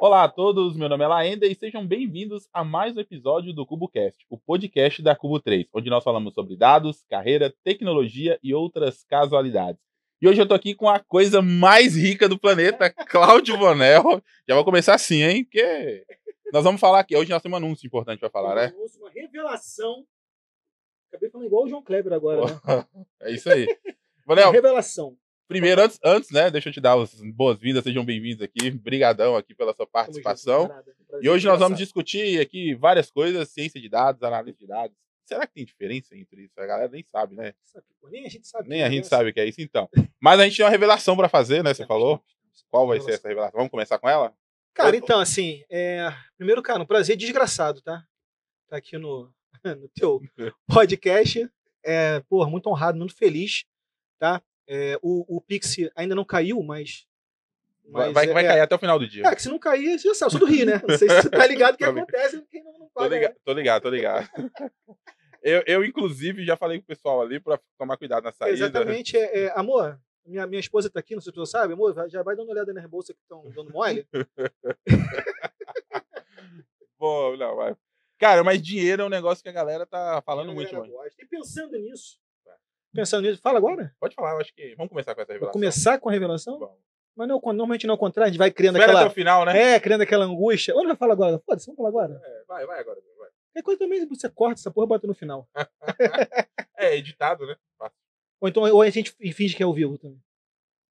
Olá a todos, meu nome é Laender e sejam bem-vindos a mais um episódio do CuboCast, o podcast da Cubo 3, onde nós falamos sobre dados, carreira, tecnologia e outras casualidades. E hoje eu tô aqui com a coisa mais rica do planeta, Cláudio Bonel. Já vou começar assim, hein? Porque nós vamos falar aqui. Hoje nós temos um anúncio importante para falar, né? Uma revelação. Acabei falando igual o João Kleber agora, né? É isso aí. Bonel, uma revelação. Primeiro, antes, né, deixa eu te dar as boas-vindas, sejam bem-vindos aqui. Brigadão aqui pela sua participação. E hoje nós vamos discutir aqui várias coisas, ciência de dados, análise de dados. Será que tem diferença entre isso? A galera nem sabe, né? Nem a gente sabe. Nem a gente sabe o que é isso, então. Mas a gente tem uma revelação para fazer, né? Você falou? Qual vai ser essa revelação? Vamos começar com ela? Cara, então, assim, primeiro, cara, um prazer desgraçado, tá? Tá aqui no teu podcast. Pô, muito honrado, muito feliz, tá? O Pix ainda não caiu, mas vai cair até o final do dia. Que se não cair, você já sabe, eu sou do Rio, né? Não sei se você tá ligado o que acontece, quem não paga. Tô ligado. Eu, inclusive, já falei com o pessoal ali pra tomar cuidado na saída. Exatamente. Amor, minha esposa tá aqui, não sei se você sabe, amor, já vai dando uma olhada nas bolsas que estão dando mole. Pô, não, vai. Cara, mas dinheiro é um negócio que a galera tá falando muito, mano. E pensando nisso, fala agora? Pode falar, eu acho que vamos começar com essa revelação. Começar com a revelação? Vamos. Mas não, normalmente não é o contrário, a gente vai criando Espera aquela... até o final, né? criando aquela angústia. Ou não vai falar agora? Foda-se, vamos falar agora. Vai agora. Vai. Qualquer coisa também você corta essa porra e bota no final. É editado, né? Ou a gente finge que é ao vivo também.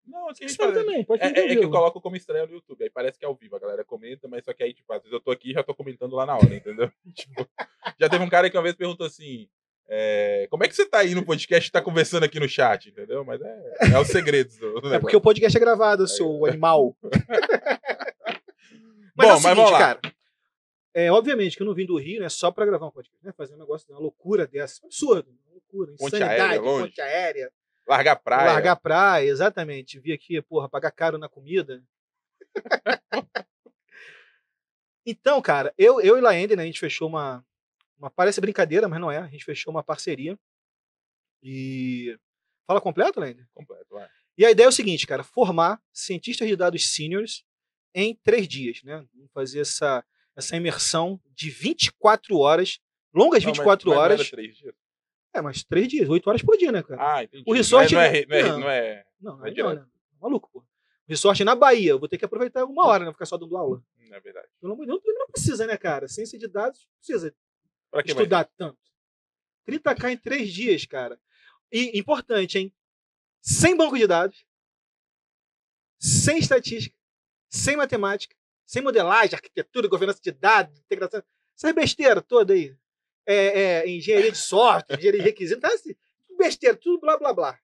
Não, assim, você também, pode fingir que eu coloco como estreia no YouTube, aí parece que é ao vivo, a galera comenta, mas só que aí, tipo, às vezes eu tô aqui e já tô comentando lá na hora, entendeu? Tipo, já teve um cara que uma vez perguntou assim, como é que você tá aí no podcast e tá conversando aqui no chat, entendeu? Mas é os segredos do negócio. Porque o podcast é gravado, seu animal. Mas bom, mas vamos lá. Cara, obviamente que eu não vim do Rio, né, só pra gravar um podcast, né, fazer um negócio de uma loucura dessa, absurdo, uma loucura, insanidade, ponte aérea. Largar praia, exatamente. Vi aqui, porra, pagar caro na comida. Então, cara, eu e Laender, né, a gente fechou uma parece brincadeira, mas não é. A gente fechou uma parceria. E... Fala completo, Laender? Completo, vai. E a ideia é o seguinte, cara, formar cientistas de dados seniors em 3 dias, né? Vamos fazer essa imersão de 24 horas, longas 24 horas. Não era 3 dias. Mas 3 dias, 8 horas por dia, né, cara? Ah, entendi. O resort não é direto. Não. Maluco, pô. O resort na Bahia, eu vou ter que aproveitar uma hora, né? Ficar só dando aula. É verdade. Pelo amor de Deus, não precisa, né, cara? Ciência de dados precisa pra estudar tanto. 30k em 3 dias, cara. E importante, hein? Sem banco de dados, sem estatística, sem matemática, sem modelagem, arquitetura, governança de dados, integração. Essa besteira toda aí. Engenharia de software, engenharia de requisito, tá assim, besteira, tudo blá blá blá.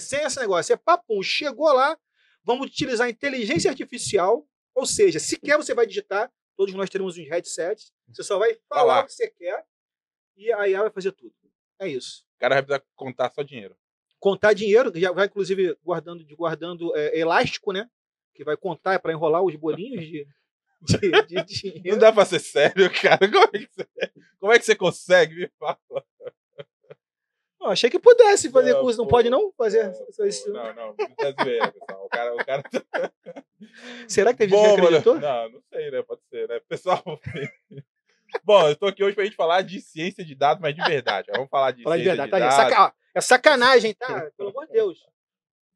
Sem esse negócio, papum, chegou lá, vamos utilizar inteligência artificial, ou seja, sequer você vai digitar, todos nós teremos uns headsets, você só vai falar o que você quer e a IA vai fazer tudo. É isso. O cara vai precisar contar só dinheiro. Contar dinheiro, já vai inclusive guardando elástico, né? Que vai contar para enrolar os bolinhos de dinheiro. Não dá pra ser sério, cara. Como é que você consegue? Me fala. Achei que pudesse fazer curso. Não pode não fazer? Não tá zoeira, pessoal. O cara... Será que teve gente que acreditou? Não sei, né? Pode ser, né? Pessoal... Bom, eu tô aqui hoje pra gente falar de ciência de dados, mas de verdade. Vamos falar de ciência de dados. É sacanagem, tá? Pelo amor de Deus.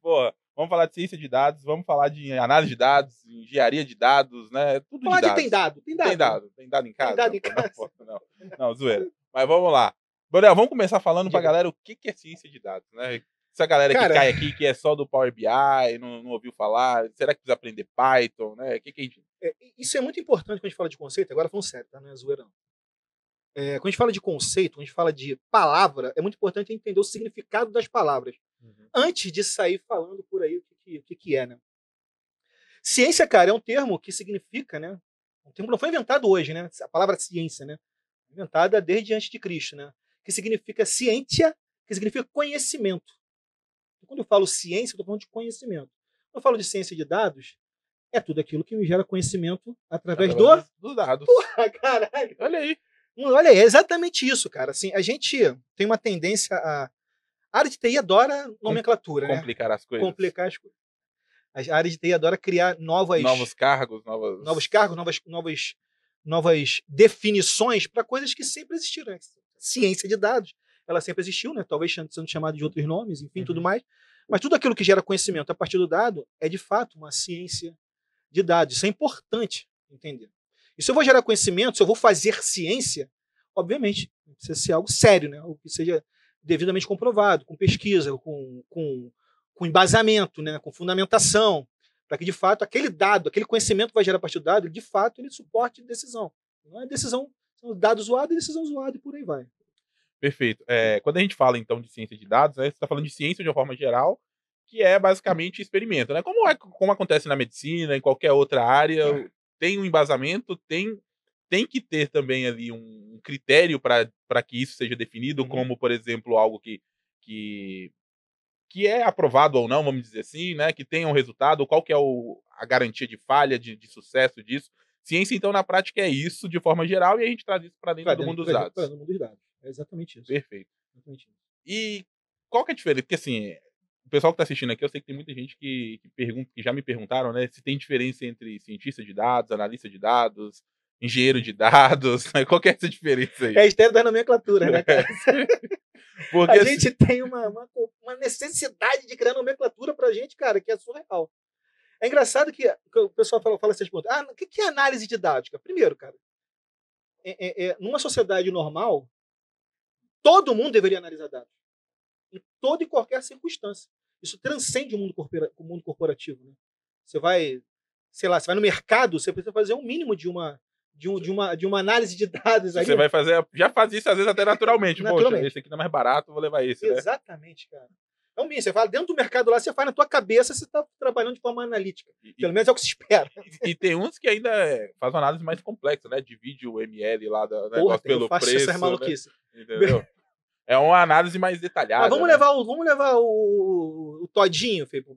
Pô, vamos falar de ciência de dados, vamos falar de análise de dados, engenharia de dados, né? Tudo de dados. Tem dado em casa? Tem dado em casa? Não, zoeira. Mas vamos lá. Bonel, vamos começar falando pra galera o que é ciência de dados, né? Essa galera que cai aqui, que é só do Power BI, não ouviu falar, será que precisa aprender Python, né? Isso é muito importante quando a gente fala de conceito, agora falando sério, tá? Não é zoeira não. Quando a gente fala de conceito, quando a gente fala de palavra, é muito importante entender o significado das palavras, antes de sair falando por aí o que é, né? Ciência, cara, é um termo que significa, né? Um termo não foi inventado hoje, né? A palavra ciência, né? Inventada desde antes de Cristo, né? Que significa ciência, que significa conhecimento. Quando eu falo ciência, eu estou falando de conhecimento. Quando eu falo de ciência de dados, é tudo aquilo que me gera conhecimento através dos dados. Porra, caralho. Olha aí. Olha aí, é exatamente isso, cara. Assim, a gente tem uma tendência A área de TI adora nomenclatura, né? Complicar as coisas. Complicar as coisas. A área de TI adora criar novos cargos, novos cargos, novas definições para coisas que sempre existiram. Né? Ciência de dados, ela sempre existiu, né? Talvez sendo chamada de outros nomes, enfim, tudo mais. Mas tudo aquilo que gera conhecimento a partir do dado é, de fato, uma ciência de dados. Isso é importante entender. E se eu vou gerar conhecimento, se eu vou fazer ciência, obviamente, precisa ser algo sério, né? Algo que seja devidamente comprovado, com pesquisa, com embasamento, né? Com fundamentação, para que, de fato, aquele dado, aquele conhecimento que vai gerar a partir do dado, de fato, ele suporte decisão. Não é decisão, são dados zoados e decisão zoada e por aí vai. Perfeito. Quando a gente fala, então, de ciência de dados, né, você está falando de ciência de uma forma geral, que é basicamente experimento, né? Como acontece na medicina, em qualquer outra área, tem um embasamento, tem que ter também ali um critério para que isso seja definido, como, por exemplo, algo que é aprovado ou não, vamos dizer assim, né? Que tenha um resultado, qual que é a garantia de falha, de sucesso disso. Ciência, então, na prática é isso, de forma geral, e a gente traz isso para dentro do mundo dos dados. Para o mundo dos dados. É exatamente isso. Perfeito. Exatamente isso. E qual que é a diferença? Porque, assim, o pessoal que está assistindo aqui, eu sei que tem muita gente que já me perguntaram, né, se tem diferença entre cientista de dados, analista de dados, engenheiro de dados, né? Qual que é essa diferença aí? É a história da nomenclatura, né, cara? Porque a gente tem uma necessidade de criar nomenclatura pra gente, cara, que é surreal. É engraçado que o pessoal fala essas perguntas. O que é análise de dados? Primeiro, cara, numa sociedade normal, todo mundo deveria analisar dados. Em toda e qualquer circunstância. Isso transcende o mundo corporativo. Né? Você vai no mercado, você precisa fazer um mínimo de uma análise de dados. Você vai fazer, já faz isso às vezes até naturalmente. Poxa, esse aqui não é mais barato, vou levar esse. Exatamente, né? Cara. Então, você fala, dentro do mercado lá, você faz na tua cabeça, você está trabalhando de forma analítica. Pelo menos é o que se espera. E tem uns que ainda fazem uma análise mais complexa, né? Divide o ML lá do negócio pelo preço. Essas maluquices. Né? Entendeu? É uma análise mais detalhada. Mas vamos levar o todinho, Felipe.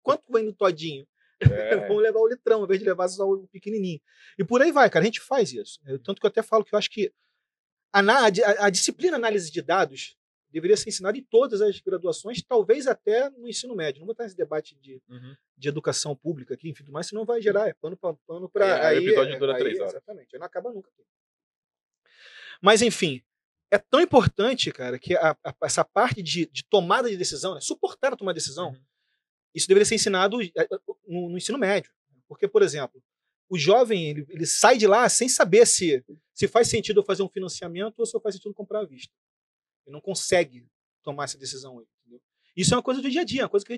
Quanto vem no todinho? Vamos levar o litrão, ao invés de levar só o pequenininho. E por aí vai, cara. A gente faz isso. Tanto que eu até falo que eu acho que a disciplina análise de dados deveria ser ensinada em todas as graduações, talvez até no ensino médio. Não vou estar nesse debate de educação pública aqui, enfim, mas senão vai gerar pano para... Aí o episódio dura 3 horas. Exatamente, aí não acaba nunca. Mas, enfim, é tão importante, cara, que essa parte de tomada de decisão, né, suportar a tomada de decisão, isso deveria ser ensinado no ensino médio. Porque, por exemplo, o jovem ele sai de lá sem saber se faz sentido eu fazer um financiamento ou se faz sentido comprar à vista. Ele não consegue tomar essa decisão hoje. Entendeu? Isso é uma coisa do dia a dia, uma coisa que a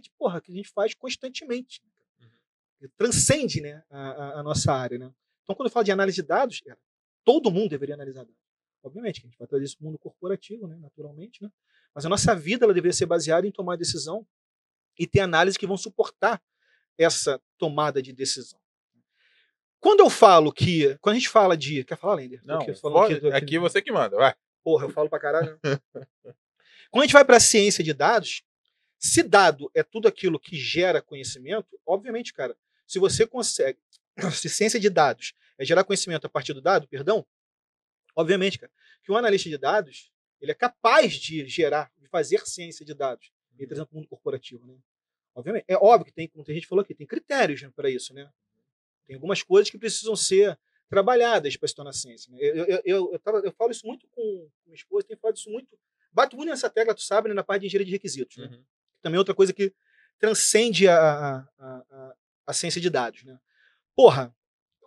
gente faz constantemente. Transcende, né, a nossa área. Né? Então, quando eu falo de análise de dados, todo mundo deveria analisar dados. Obviamente, que a gente vai trazer isso para o mundo corporativo, né, naturalmente. Né? Mas a nossa vida ela deveria ser baseada em tomar decisão e ter análises que vão suportar essa tomada de decisão. Quando a gente fala de... Quer falar, Lender? Não, aqui você que manda, vai. Porra, eu falo pra caralho. Quando a gente vai para a ciência de dados, se dado é tudo aquilo que gera conhecimento, obviamente, cara, se você consegue... Se ciência de dados é gerar conhecimento a partir do dado, obviamente, cara, que um analista de dados ele é capaz de fazer ciência de dados, e trazendo para o mundo corporativo. Né? Obviamente, é óbvio que como a gente falou aqui, tem critérios, né, para isso. Né? Tem algumas coisas que precisam ser trabalhadas para se tornar ciência. Né? Eu falo isso muito com minha esposa, tenho falado isso muito, bato muito nessa tecla, tu sabe, né, na parte de engenharia de requisitos. Né? Também é outra coisa que transcende a ciência de dados. Né? Porra,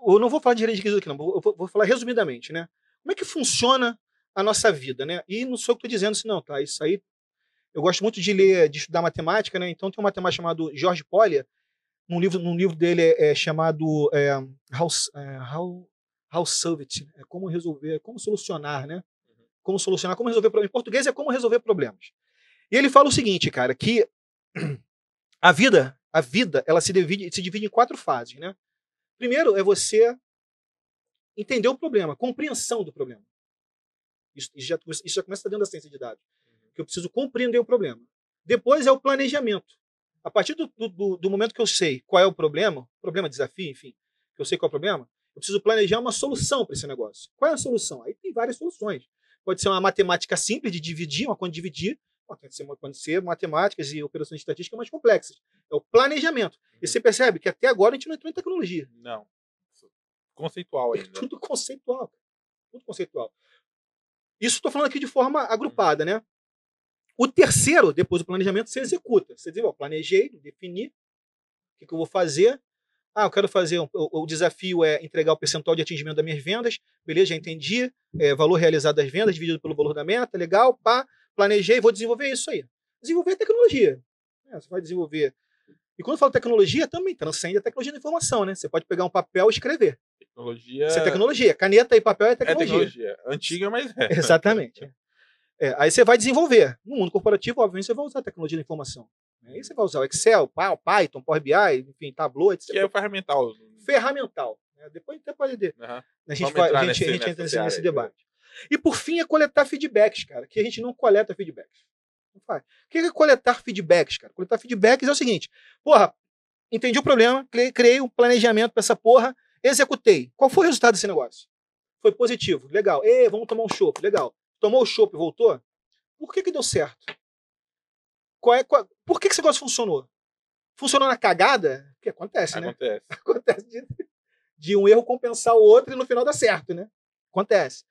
eu não vou falar de engenharia de requisitos aqui, não, eu vou falar resumidamente. Né? Como é que funciona a nossa vida? Né? E não sou eu que estou dizendo isso, não, tá? Isso aí, eu gosto muito de estudar matemática, né? Então tem um matemático chamado George Polya, num livro dele chamado How Solve It, como resolver, como solucionar, né? Como resolver problemas. Em português é como resolver problemas. E ele fala o seguinte, cara, que a vida ela se divide em 4 fases, né? Primeiro é você entender o problema, compreensão do problema. Isso já começa dentro da ciência de dados. Que eu preciso compreender o problema. Depois é o planejamento. A partir do momento que eu sei qual é o problema, desafio, enfim, que eu sei qual é o problema, eu preciso planejar uma solução para esse negócio. Qual é a solução? Aí tem várias soluções. Pode ser uma matemática simples de dividir, uma conta de dividir, Pode ser matemáticas e operações de estatística mais complexas. É o planejamento. E você percebe que até agora a gente não entrou em tecnologia. Não. Conceitual É ainda. tudo conceitual. Tudo conceitual. Isso estou falando aqui de forma agrupada, né? O terceiro, depois do planejamento, você executa. Você diz, planejei, defini o que eu vou fazer. Eu quero fazer, o desafio é entregar o percentual de atingimento das minhas vendas. Beleza, já entendi. Valor realizado das vendas dividido pelo valor da meta. Legal, pá. Planejei, vou desenvolver isso aí. Desenvolver tecnologia. Você vai desenvolver. E quando eu falo tecnologia, também transcende a tecnologia da informação, né? Você pode pegar um papel e escrever. Tecnologia... Isso é tecnologia. Caneta e papel é tecnologia. É tecnologia. Antiga, mas é. Exatamente. Aí você vai desenvolver. No mundo corporativo, obviamente, você vai usar a tecnologia da informação. Aí você vai usar o Excel, Python, Power BI, enfim, Tableau, etc. Que é o ferramental. Ferramental. Depois até pode ter. Uhum. A gente entra nesse debate. E por fim é coletar feedbacks, cara. Que a gente não coleta feedbacks. Não faz. O que é coletar feedbacks, cara? Coletar feedbacks é o seguinte. Porra, entendi o problema, criei um planejamento pra essa porra, executei. Qual foi o resultado desse negócio? Foi positivo. Legal. Vamos tomar um chopp. Legal. Tomou o chopp e voltou? Por que deu certo? Por que esse negócio funcionou? Funcionou na cagada? Porque acontece, né? Acontece de um erro compensar o outro e no final dá certo, né? Acontece.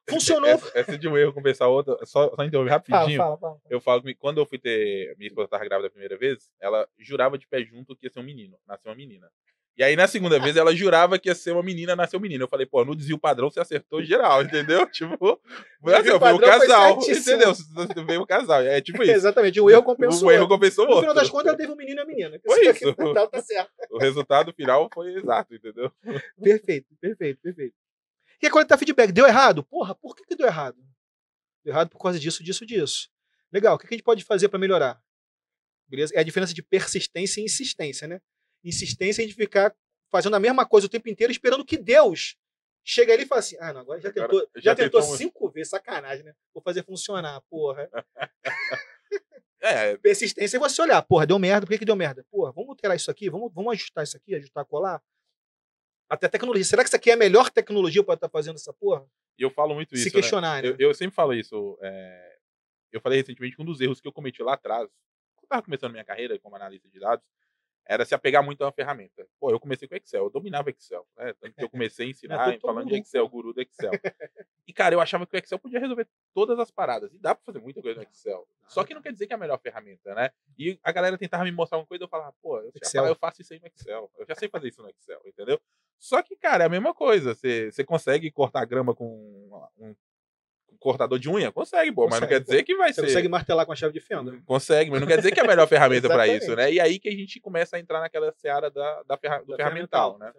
Funcionou. Essa de um erro compensar o outro, só interromper rapidinho. Fala. Eu falo que quando eu fui ter. Minha esposa estava grávida a primeira vez, ela jurava de pé junto que ia ser um menino, nasceu uma menina. E aí, na segunda vez, ela jurava que ia ser uma menina, nasceu um menino. Eu falei, pô, no desvio padrão você acertou geral, entendeu? Tipo, assim, foi um casal, entendeu? Você veio um casal. É tipo isso. Exatamente, um erro compensou. O erro compensou o outro. No final das contas, ela teve um menino e uma menina. Foi isso. Tá certo. O resultado final foi exato, entendeu? Perfeito. E a coletar feedback, deu errado? Porra, por que deu errado? Deu errado por causa disso. Legal, o que a gente pode fazer para melhorar? Beleza? É a diferença de persistência e insistência, né? Insistência é a gente ficar fazendo a mesma coisa o tempo inteiro, esperando que Deus chegue ali e fale assim, não, agora já tentou 5 vezes, sacanagem, né? Vou fazer funcionar, porra. Persistência é você olhar, porra, deu merda, por que deu merda? Porra, vamos alterar isso aqui, vamos ajustar isso aqui, ajustar, colar. Até tecnologia. Será que isso aqui é a melhor tecnologia para estar fazendo essa porra? E eu falo muito isso, se questionar, né? Eu sempre falo isso. Eu falei recentemente que um dos erros que eu cometi lá atrás, quando eu estava começando minha carreira como analista de dados, era se apegar muito a uma ferramenta. Pô, eu comecei com Excel, eu dominava Excel, né? Tanto que eu comecei a ensinar falando de Excel, guru do Excel. E, cara, eu achava que o Excel podia resolver todas as paradas. E dá pra fazer muita coisa no Excel. Só que não quer dizer que é a melhor ferramenta, né? E a galera tentava me mostrar uma coisa, eu falava, pô, eu faço isso aí no Excel. Eu já sei fazer isso no Excel, entendeu? Só que, cara, é a mesma coisa. Você consegue cortar grama com um cortador de unha? Consegue, pô, mas não quer dizer que vai ser... Você consegue martelar com a chave de fenda? Consegue, mas não quer dizer que é a melhor ferramenta para isso, né? E aí que a gente começa a entrar naquela seara do ferramental, né?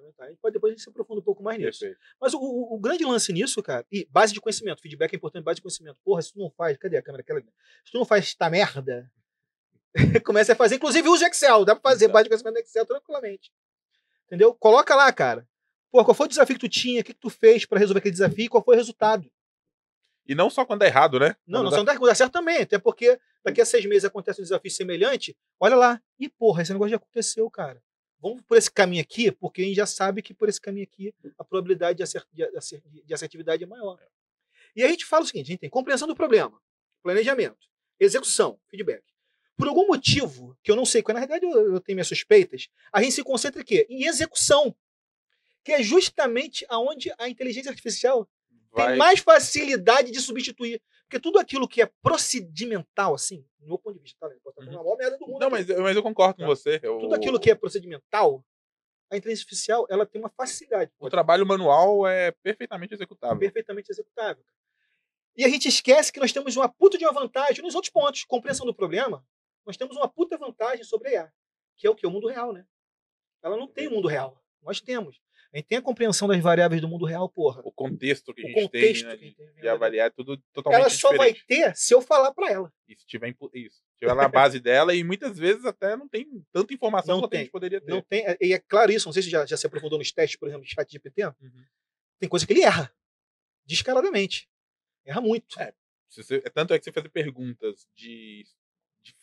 Depois a gente se aprofunda um pouco mais nisso. Perfeito. Mas o grande lance nisso, cara, e base de conhecimento, feedback é importante, base de conhecimento. Porra, se tu não faz, cadê a câmera? Se tu não faz esta merda, começa a fazer, inclusive usa Excel, dá pra fazer base de conhecimento no Excel tranquilamente. Entendeu? Coloca lá, cara. Pô, qual foi o desafio que tu tinha? O que tu fez para resolver aquele desafio? E qual foi o resultado? E não só quando é errado, né? Não só quando dá certo também. Até porque daqui a 6 meses acontece um desafio semelhante. Olha lá. E, porra, esse negócio já aconteceu, cara. Vamos por esse caminho aqui, porque a gente já sabe que por esse caminho aqui a probabilidade de assertividade é maior. E a gente fala o seguinte, a gente tem compreensão do problema, planejamento, execução, feedback. Por algum motivo, que eu não sei, porque na verdade eu tenho minhas suspeitas, a gente se concentra em quê? Em execução. Que é justamente aonde a inteligência artificial tem mais facilidade de substituir. Porque tudo aquilo que é procedimental, assim, no meu ponto de vista, tá? Pode estar falando a maior merda do mundo. Não, mas eu concordo com você. Tudo aquilo que é procedimental, a inteligência artificial, ela tem uma facilidade. O trabalho manual é perfeitamente executável. Perfeitamente executável. E a gente esquece que nós temos uma puta de uma vantagem nos outros pontos. Compreensão do problema, nós temos uma puta vantagem sobre a IA, que é o quê? O mundo real, né? Ela não tem o mundo real. Nós temos. A gente tem a compreensão das variáveis do mundo real, porra. O contexto que a gente tem, né, de avaliar é tudo totalmente ela só diferente. vai ter se eu falar para ela. E se tiver na base dela, e muitas vezes até não tem tanta informação quanto a gente poderia ter. Não tem, e é claro isso, não sei se já se aprofundou nos testes, por exemplo, de ChatGPT. Tem coisa que ele erra. Descaradamente. Erra muito. Tanto é que você fazer perguntas de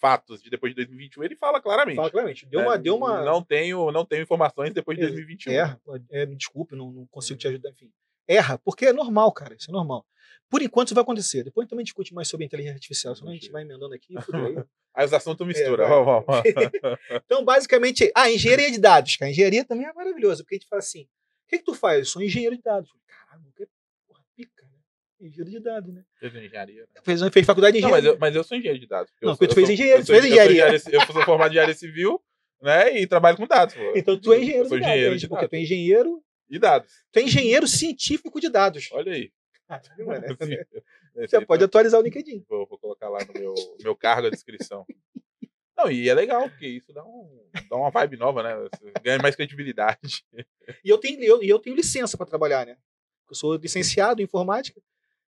fatos de depois de 2021, ele fala claramente. Fala claramente. Deu uma... Não tenho informações depois de 2021. Me desculpe, não consigo te ajudar, enfim. erra, porque é normal, cara, isso é normal. Por enquanto isso vai acontecer. Depois também discute mais sobre inteligência artificial, senão a gente vai emendando aqui e fudeu aí. Aí os assuntos misturam. vai. Vamos. Então, basicamente, engenharia de dados, cara. Engenharia também é maravilhoso, porque a gente fala assim, o que tu faz? Eu sou engenheiro de dados. Caralho, que porra pica, né? Engenheiro de dados, né? Fez engenharia, né? Fez faculdade de Não, engenharia. mas eu sou engenheiro de dados. Não, porque tu fez engenheiro, tu fez engenharia. Eu sou formado em área civil, né? E trabalho com dados. Pô. Então tu é engenheiro sou de engenheiro dados. de Porque dados. tu é engenheiro. E dados. Tu é engenheiro científico de dados. Olha aí. Caralho, mano, Sim. Você pode atualizar o LinkedIn. Vou colocar lá no meu cargo a descrição. Não, e é legal, porque isso dá uma vibe nova, né? Você ganha mais credibilidade. E eu tenho licença para trabalhar, né? Eu sou licenciado em informática.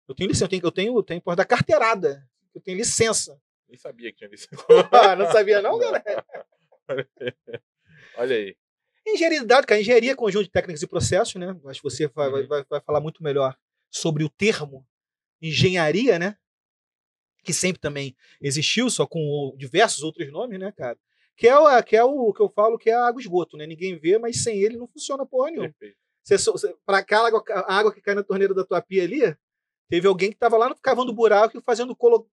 Eu tenho licença, eu tenho por da carteirada. Eu tenho licença. Nem sabia que tinha licença. Não sabia não, galera? Olha aí. Engenharia de dados, cara. Engenharia é conjunto de técnicas e processos, né? Acho que você vai falar muito melhor sobre o termo engenharia, né? Que sempre também existiu, só com diversos outros nomes, né, cara? Que é o que eu falo que é a água esgoto, né? Ninguém vê, mas sem ele não funciona porra nenhuma. Para aquela água que cai na torneira da tua pia ali, teve alguém que estava lá cavando buraco e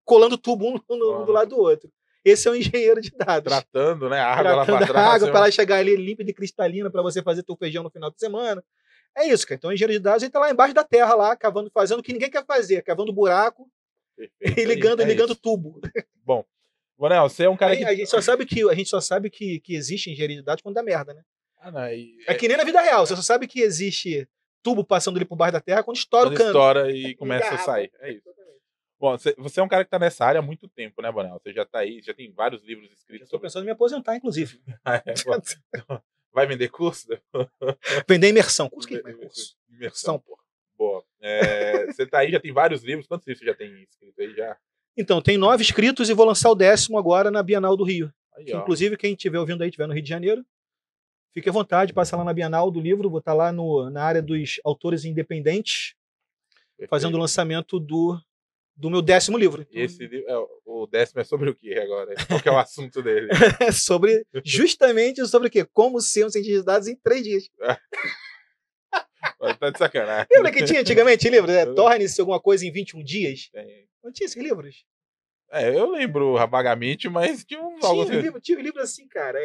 colando tubo um do lado do outro. Esse é o engenheiro de dados. Tratando, né? A água lá Tratando pra trás. A água para ela chegar ali límpida e cristalina para você fazer teu feijão no final de semana. É isso, cara. Então, o engenheiro de dados, ele tá lá embaixo da terra, lá, cavando, fazendo o que ninguém quer fazer, cavando buraco. Perfeito. E ligando tubo. Bom, Bonel, você é um cara que... A gente só sabe que existe engenharia de dados quando dá merda, né? Não, é que nem na vida real. Você só sabe que existe tubo passando ali por baixo da terra quando estoura o cano. Estoura e começa a sair. É isso. Bom, você é um cara que tá nessa área há muito tempo, né, Bonel? Você já tá aí, já tem vários livros escritos. Estou pensando em me aposentar, inclusive. Vai vender curso? Vender imersão. Curso que é curso? Imersão, porra. Boa. Você tá aí, já tem vários livros. Quantos livros você já tem escrito aí já? Então, tem 9 escritos e vou lançar o 10º agora na Bienal do Rio. Aí, que, inclusive, quem estiver ouvindo aí, estiver no Rio de Janeiro, fique à vontade, passa lá na Bienal do livro. Vou estar lá na área dos autores independentes, Perfeito. Fazendo o lançamento do meu 10º livro. Então, esse livro, o 10º é sobre o que agora? Qual que é o assunto dele? Justamente sobre o quê? Como ser um cientista de dados em 3 dias. Tá de sacanagem. Lembra que tinha antigamente livros? Torne-se alguma coisa em 21 dias? Não tinha esses livros? Eu lembro vagamente, mas tinha um... Tinha um livro assim, cara.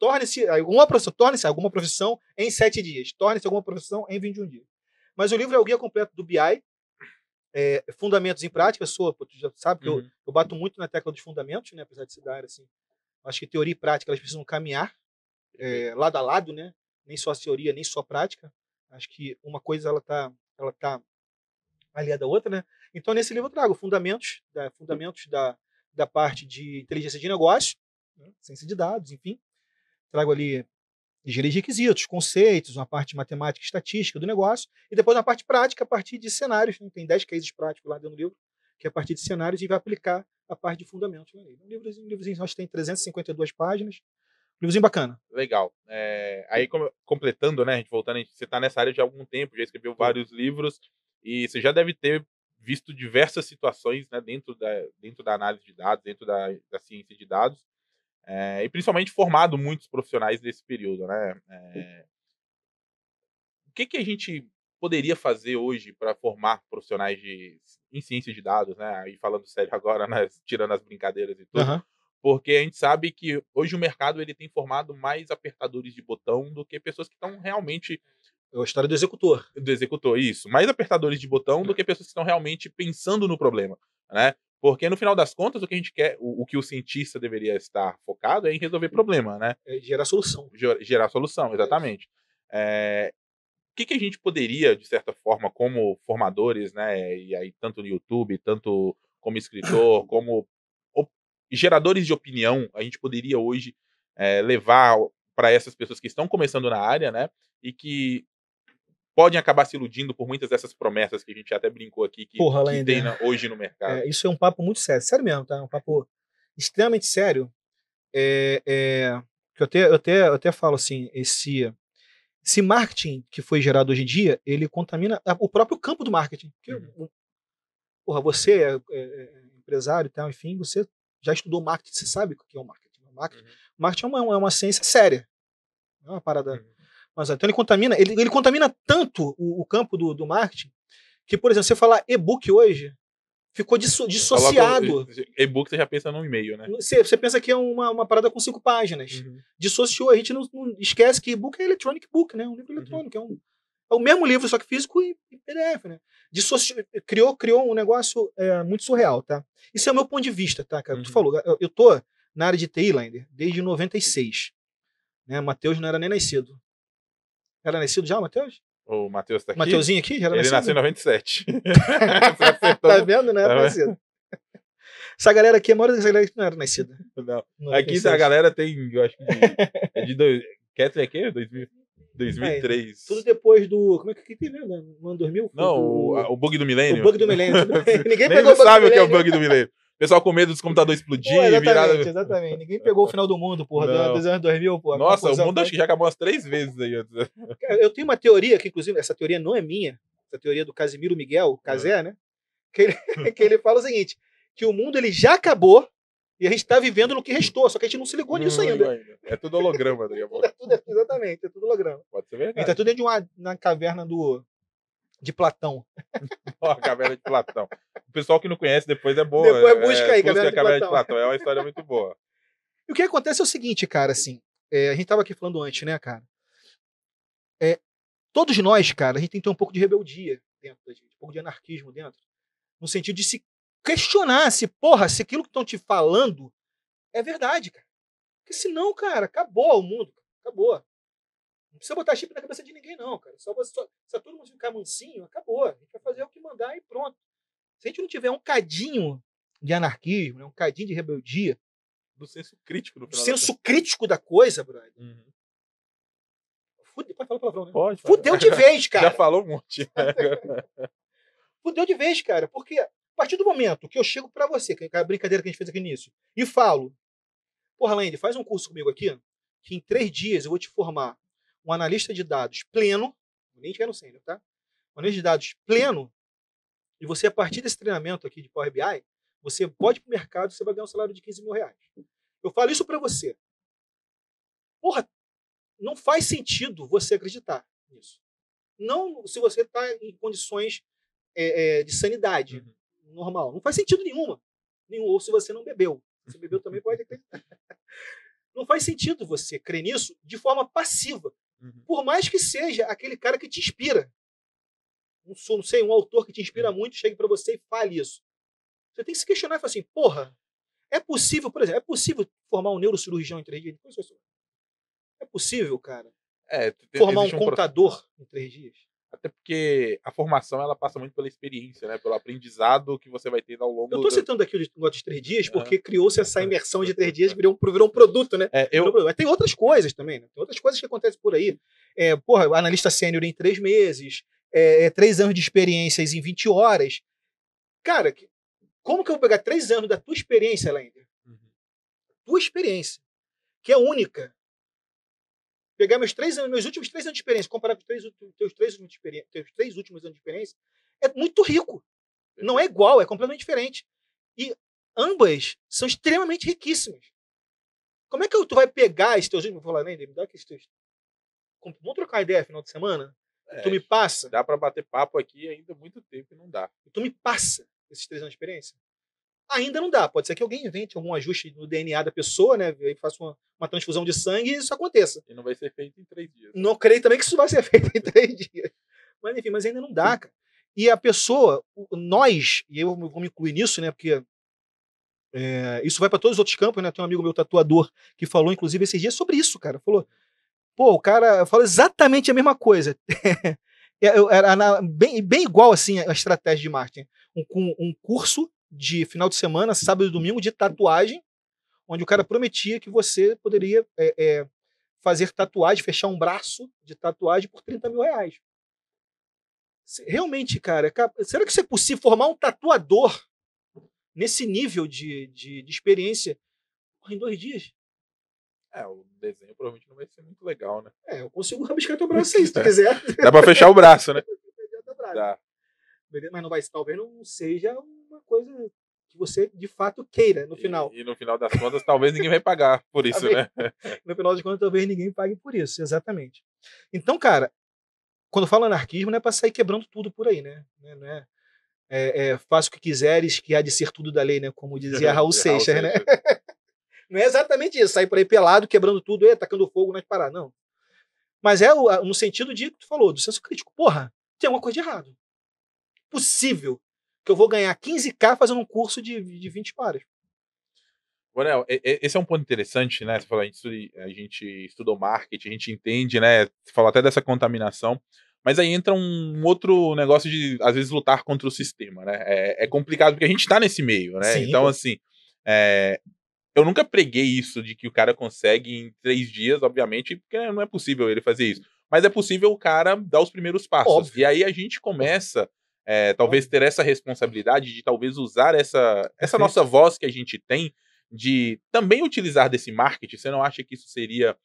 Torne-se alguma profissão em 7 dias. Torne-se alguma profissão em 21 dias. Mas o livro é o guia completo do BI. Fundamentos em prática. Tu já sabe que eu bato muito na tecla dos fundamentos, né? Apesar de se dar assim. Acho que teoria e prática elas precisam caminhar lado a lado, né? Nem só teoria, nem só prática. Acho que uma coisa ela tá aliada à outra, né? Então, nesse livro eu trago fundamentos da parte de inteligência de negócio, né? Ciência de dados, enfim. Trago ali engenharia de requisitos, conceitos, uma parte de matemática e estatística do negócio, e depois uma parte prática a partir de cenários. Né? Tem 10 cases práticos lá dentro do livro, que é a partir de cenários, e vai aplicar a parte de fundamentos. Né? Um livrozinho, acho que tem 352 páginas. Livrozinho bacana. Legal. Aí, completando, né, a gente voltando, você está nessa área de algum tempo, já escreveu vários livros, e você já deve ter visto diversas situações, né, dentro da análise de dados, dentro da ciência de dados, e principalmente formado muitos profissionais nesse período, né? O que a gente poderia fazer hoje para formar profissionais em ciência de dados, né? E falando sério agora, né, tirando as brincadeiras e tudo, porque a gente sabe que hoje o mercado ele tem formado mais apertadores de botão do que pessoas que estão realmente... É a história do executor. Do executor, isso. Mais apertadores de botão do que pessoas que estão realmente pensando no problema, né? Porque, no final das contas, o que a gente quer, o que o cientista deveria estar focado é em resolver problema, né? Gerar solução. Gerar solução, exatamente. O que a gente poderia, de certa forma, como formadores, né? E aí, tanto no YouTube, tanto como escritor, como geradores de opinião, a gente poderia hoje levar para essas pessoas que estão começando na área, né? E que podem acabar se iludindo por muitas dessas promessas que a gente até brincou aqui que tem hoje no mercado. Isso é um papo muito sério. Sério mesmo, tá? Um papo extremamente sério. Que eu até falo assim, esse marketing que foi gerado hoje em dia, ele contamina o próprio campo do marketing. Porque, você é empresário e tal, enfim, você já estudou marketing, você sabe o que é o marketing. O marketing é uma ciência séria. Não é uma parada... Então ele contamina tanto o campo do marketing que, por exemplo, você falar e-book hoje, ficou dissociado. E-book você já pensa num e-mail, né? Você pensa que é uma parada com 5 páginas. Dissociou, a gente não esquece que e-book é electronic book, né? Um livro eletrônico, é o mesmo livro, só que físico e PDF, né? Criou um negócio muito surreal, tá? Isso é o meu ponto de vista, tá, cara? Tu falou, eu tô na área de TI, Lander, desde 96. Né? Matheus não era nem nascido. Era nascido já, Matheus? O Matheus tá aqui? Mateuzinho aqui? Já era Ele nascido? nasceu em 97. Tá vendo? Não era nascido. Essa galera aqui, a maioria dessa galera aqui não era nascida. Não. Aqui a galera tem, eu acho que Ketley é quê? 2003. Tudo depois do... Como é que tem mesmo? No ano 2000? Não, o bug do milênio. O bug do milênio. Ninguém nem pegou sabe o que é o bug do milênio. O pessoal com medo dos computadores explodir. Exatamente. Ninguém pegou o final do mundo, porra, dos anos 2000, porra. Nossa, o mundo acho que já acabou umas 3 vezes aí. Eu tenho uma teoria, que inclusive essa teoria não é minha, essa teoria do Casimiro Miguel, Casé, né? Que ele fala o seguinte, que o mundo ele já acabou e a gente tá vivendo no que restou, só que a gente não se ligou nisso ainda. É tudo holograma, daqui a pouco. Exatamente, é tudo holograma. Pode ser verdade. A gente tá tudo dentro na caverna de Platão. A caverna de Platão. O pessoal que não conhece depois é boa. Depois busca aí, caverna de Platão. É uma história muito boa. E o que acontece é o seguinte, cara, assim, a gente tava aqui falando antes, né, cara? Todos nós, cara, a gente tem que ter um pouco de rebeldia dentro da gente, um pouco de anarquismo dentro, no sentido de se questionar se aquilo que estão te falando é verdade, cara. Porque senão, cara, acabou o mundo, acabou. Não precisa botar chip na cabeça de ninguém, não, cara. Se todo mundo ficar mansinho, acabou. A gente vai fazer o que mandar e pronto. Se a gente não tiver um cadinho de anarquismo, né, um cadinho de rebeldia, do senso crítico, do senso crítico da coisa, brother. Pode falar palavrão, né? Pode. Fudeu de vez, cara. Já falou um monte. Fudeu de vez, cara. Porque a partir do momento que eu chego pra você, que é a brincadeira que a gente fez aqui no início, e falo, porra, Landy, faz um curso comigo aqui, que em 3 dias eu vou te formar um analista de dados pleno, nem tiver no sênior, tá? Um analista de dados pleno, e você, a partir desse treinamento aqui de Power BI, você pode ir pro mercado e você vai ganhar um salário de 15 mil reais. Eu falo isso pra você. Porra, não faz sentido você acreditar nisso. Não se você está em condições de sanidade normal. Não faz sentido nenhum. Ou se você não bebeu. Se bebeu também pode acreditar. Não faz sentido você crer nisso de forma passiva. Por mais que seja aquele cara que te inspira. Não sei, um autor que te inspira muito, chegue para você e fale isso. Você tem que se questionar e falar assim, porra, é possível, por exemplo, é possível formar um neurocirurgião em 3 dias? É possível, cara? Formar um contador em 3 dias? Até porque a formação ela passa muito pela experiência, né? Pelo aprendizado que você vai ter ao longo. Eu estou citando aqui o negócio de 3 dias porque criou-se essa imersão de 3 dias, virou um produto, né? Mas tem outras coisas também, né? Tem outras coisas que acontecem por aí. Analista sênior em 3 meses, 3 anos de experiências em 20 horas. Cara, como que eu vou pegar 3 anos da tua experiência, Lander? Tua experiência, que é única. Pegar meus últimos 3 anos de experiência, comparar com os teus 3 últimos anos de experiência, é muito rico. Não é igual, é completamente diferente. E ambas são extremamente riquíssimas. Como é que tu vai pegar esses teus últimos... Vou falar, me dá aqueles teus... Vamos trocar ideia no final de semana? Tu me passa? Dá pra bater papo aqui ainda há muito tempo e não dá. Tu me passa esses 3 anos de experiência? Ainda não dá. Pode ser que alguém invente algum ajuste no DNA da pessoa, né? E faça uma transfusão de sangue e isso aconteça. E não vai ser feito em 3 dias. Não creio também que isso vai ser feito em 3 dias. Mas enfim, mas ainda não dá, cara. E a pessoa, nós, e eu vou me incluir nisso, né? Porque isso vai para todos os outros campos, né? Tem um amigo meu tatuador que falou, inclusive, esses dias sobre isso, cara. Falou, pô, o cara falou exatamente a mesma coisa. Era bem igual, assim, a estratégia de marketing. Um curso de final de semana, sábado e domingo, de tatuagem, onde o cara prometia que você poderia fazer tatuagem, fechar um braço de tatuagem por 30 mil reais. Realmente, cara, será que isso é possível formar um tatuador nesse nível de experiência em 2 dias? O desenho provavelmente não vai ser muito legal, né? Eu consigo rabiscar teu braço aí, se tu quiser. Dá pra fechar o braço, né? Dá. Mas talvez não seja uma coisa que você, de fato, queira no final. E no final das contas, talvez ninguém vai pagar por isso, né? No final das contas, talvez ninguém pague por isso, exatamente. Então, cara, quando eu falo anarquismo, não é para sair quebrando tudo por aí, né? Não é faça o que quiseres, que há de ser tudo da lei, né? Como dizia Raul Seixas, né? Não é exatamente isso, sair por aí pelado, quebrando tudo, tacando fogo nas paradas, não. Mas é no sentido de que tu falou, do senso crítico. Porra, tem alguma coisa de errado. Possível que eu vou ganhar 15K fazendo um curso de 20 horas. Borel, esse é um ponto interessante, né? Você falou, a gente estudou marketing, a gente entende, né? Você falou até dessa contaminação, mas aí entra um outro negócio de, às vezes, lutar contra o sistema, né? É complicado porque a gente tá nesse meio, né? Sim, então, pô. assim, eu nunca preguei isso de que o cara consegue em 3 dias, obviamente, porque não é possível ele fazer isso. Mas é possível o cara dar os primeiros passos. Óbvio. E aí a gente começa, talvez, ter essa responsabilidade de talvez usar essa nossa voz que a gente tem de também utilizar desse marketing. Você não acha que isso seria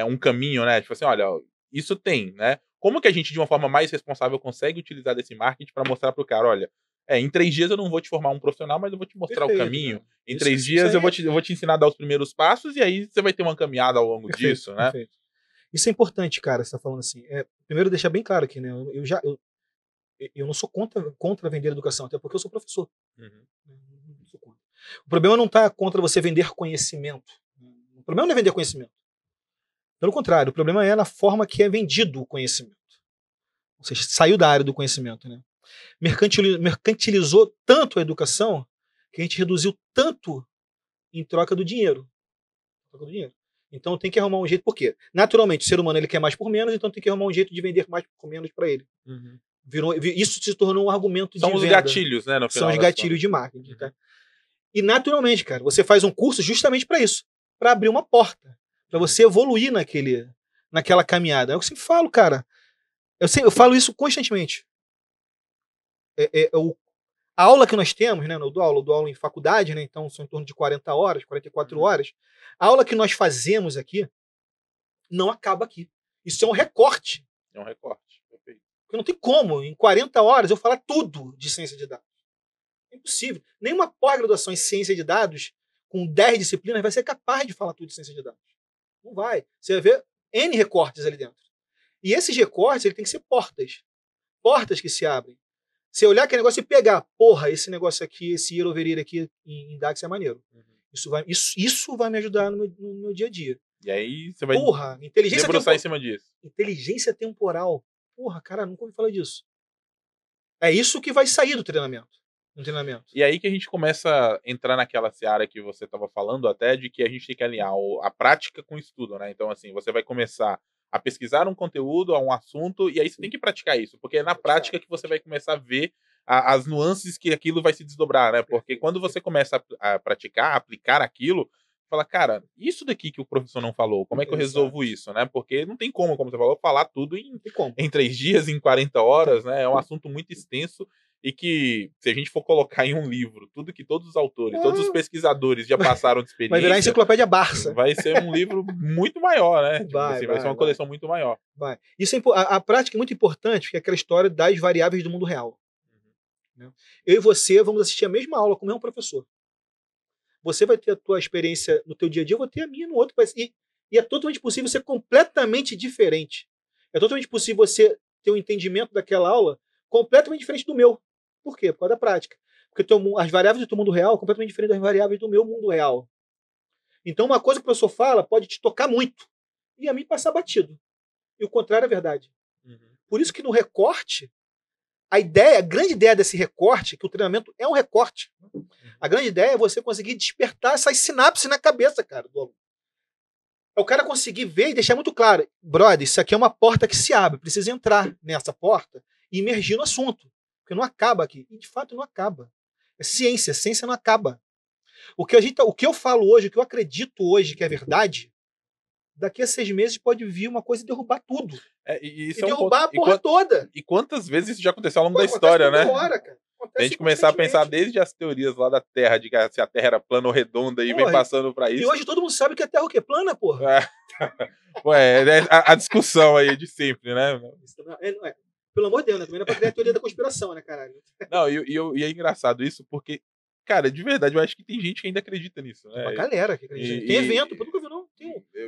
um caminho, né? Tipo assim, olha, isso tem, né? Como que a gente, de uma forma mais responsável, consegue utilizar desse marketing para mostrar pro cara, olha, em 3 dias eu não vou te formar um profissional, mas eu vou te mostrar o caminho. Né? Em 3 dias eu vou te ensinar a dar os primeiros passos e aí você vai ter uma caminhada ao longo disso, né? Perfeito. Isso é importante, cara, você tá falando assim. Primeiro, deixar bem claro aqui, né? Eu não sou contra vender educação, até porque eu sou professor. Uhum. Não sou contra. O problema não está contra você vender conhecimento. O problema não é vender conhecimento. Pelo contrário, o problema é na forma que é vendido o conhecimento. Ou seja, saiu da área do conhecimento, né? Mercantilizou tanto a educação que a gente reduziu tanto em troca do dinheiro. Então tem que arrumar um jeito. Por quê? Naturalmente, o ser humano ele quer mais por menos, então tem que arrumar um jeito de vender mais por menos para ele. Uhum. Isso se tornou um argumento de venda. São os gatilhos, né? São os gatilhos de marketing. Tá? E naturalmente, cara, você faz um curso justamente para isso, para abrir uma porta, para você evoluir naquela caminhada. É o que eu sempre falo, cara. Eu falo isso constantemente. A aula que nós temos, né, eu dou aula em faculdade, né, então são em torno de 40 horas, 44 horas. A aula que nós fazemos aqui não acaba aqui. Isso é um recorte. É um recorte, perfeito. Porque não tem como, em 40 horas, eu falar tudo de ciência de dados. É impossível. Nenhuma pós-graduação em ciência de dados, com 10 disciplinas, vai ser capaz de falar tudo de ciência de dados. Não vai. Você vai ver N recortes ali dentro. E esses recortes, ele tem que ser portas. Portas que se abrem. Você olhar aquele negócio e pegar, porra, esse negócio aqui, esse year over year aqui em DAX é maneiro. Isso vai me ajudar no meu dia a dia. E aí você vai debruçar em cima disso. Inteligência temporal. Porra, cara, nunca ouvi falar disso. É isso que vai sair do treinamento. E aí que a gente começa a entrar naquela seara que você estava falando até, de que a gente tem que alinhar a prática com o estudo, né? Então, assim, você vai começar a pesquisar um conteúdo, um assunto, e aí você tem que praticar isso, porque é na prática que você vai começar a ver as nuances que aquilo vai se desdobrar, né? Porque quando você começa a praticar, a aplicar aquilo, fala, cara, isso daqui que o professor não falou, como é que eu resolvo isso, né? Porque não tem como você falou, falar tudo em 3 dias, em 40 horas, né? É um assunto muito extenso e que, se a gente for colocar em um livro tudo que todos os autores, todos os pesquisadores já passaram de experiência... Vai virar enciclopédia Barça. Vai ser um livro muito maior, né? Vai ser uma coleção muito maior. Isso a prática é muito importante, porque é aquela história das variáveis do mundo real. Eu e você vamos assistir a mesma aula com o mesmo professor. Você vai ter a tua experiência no teu dia a dia, eu vou ter a minha no outro. E é totalmente possível ser completamente diferente. É totalmente possível você ter um entendimento daquela aula completamente diferente do meu. Por quê? Por causa da prática. Porque as variáveis do teu mundo real são completamente diferentes das variáveis do meu mundo real. Então, uma coisa que o professor fala pode te tocar muito e a mim passar batido. E o contrário é verdade. Por isso que no recorte, a grande ideia desse recorte, que o treinamento é um recorte. A grande ideia é você conseguir despertar essas sinapses na cabeça, cara, do aluno. É o cara conseguir ver e deixar muito claro, brother, isso aqui é uma porta que se abre, precisa entrar nessa porta e imergir no assunto. Porque não acaba aqui. E de fato não acaba. É ciência não acaba. O que eu falo hoje, o que eu acredito hoje que é verdade, daqui a 6 meses pode vir uma coisa e derrubar tudo. E derrubar a porra toda. E quantas vezes isso já aconteceu ao longo da história, né? Hora, cara. A gente começar a pensar desde as teorias lá da Terra, de que se a Terra era plana ou redonda, e vem passando pra isso. E hoje todo mundo sabe que a Terra é o quê? Plana, porra. A discussão aí de sempre, né? Não é. Pelo amor de Deus, né? Também não é pra criar a teoria da conspiração, né, caralho? Não, e é engraçado isso, porque Cara, de verdade, eu acho que tem gente que ainda acredita nisso, Tem uma né? galera que acredita. E- Tem e- evento, pô, nunca viu, não.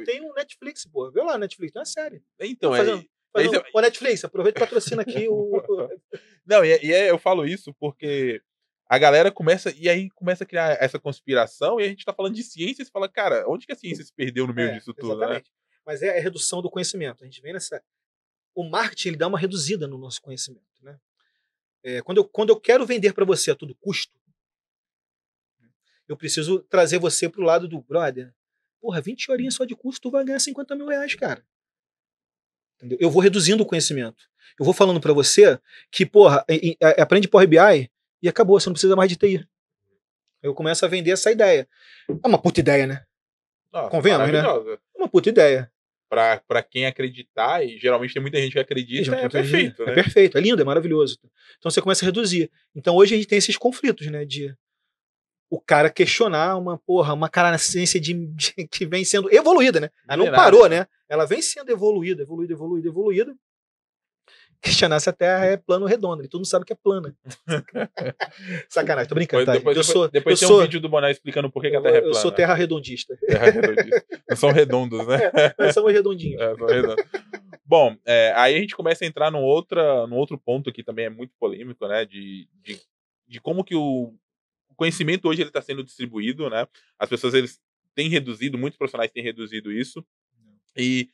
Tem um Netflix, pô. Vê lá, Netflix, tem uma série. Então, Fazendo, é isso. Ô, Netflix, aproveita e patrocina aqui o. Não, eu falo isso porque a galera começa. E aí começa a criar essa conspiração e a gente tá falando de ciência e você fala, cara, onde que a ciência se perdeu no meio disso tudo, né? Exatamente. Mas é a redução do conhecimento. A gente vem nessa. O marketing ele dá uma reduzida no nosso conhecimento, né? Quando eu quero vender para você a todo custo, eu preciso trazer você pro lado do brother. Porra, 20 horinhas só de curso, tu vai ganhar 50 mil reais, cara. Entendeu? Eu vou reduzindo o conhecimento. Eu vou falando para você que, porra, aprende Power BI e acabou, você não precisa mais de TI. Eu começo a vender essa ideia. É uma puta ideia, né? Nossa, Convenhamos, né? maravilhosa. É uma puta ideia. Pra quem acreditar, e geralmente tem muita gente que acredita, é perfeito, né? É perfeito, é lindo, é maravilhoso. Então você começa a reduzir. Então hoje a gente tem esses conflitos, né? De o cara questionar uma ciência que vem sendo evoluída, né? Ela não parou, né? Ela vem sendo evoluída. Questionar se a Terra é plano ou redonda. E todo mundo sabe que é plana. Sacanagem, tô brincando, tá? Depois tem um vídeo do Boné explicando por que a Terra é plana. Eu sou terra redondista. Terra redondista. Não são redondos, né? Nós somos redondinhos. São redondos. Bom, aí a gente começa a entrar num outro ponto que também é muito polêmico, né? De como que o conhecimento hoje ele está sendo distribuído, né? As pessoas eles têm reduzido, muitos profissionais têm reduzido isso. E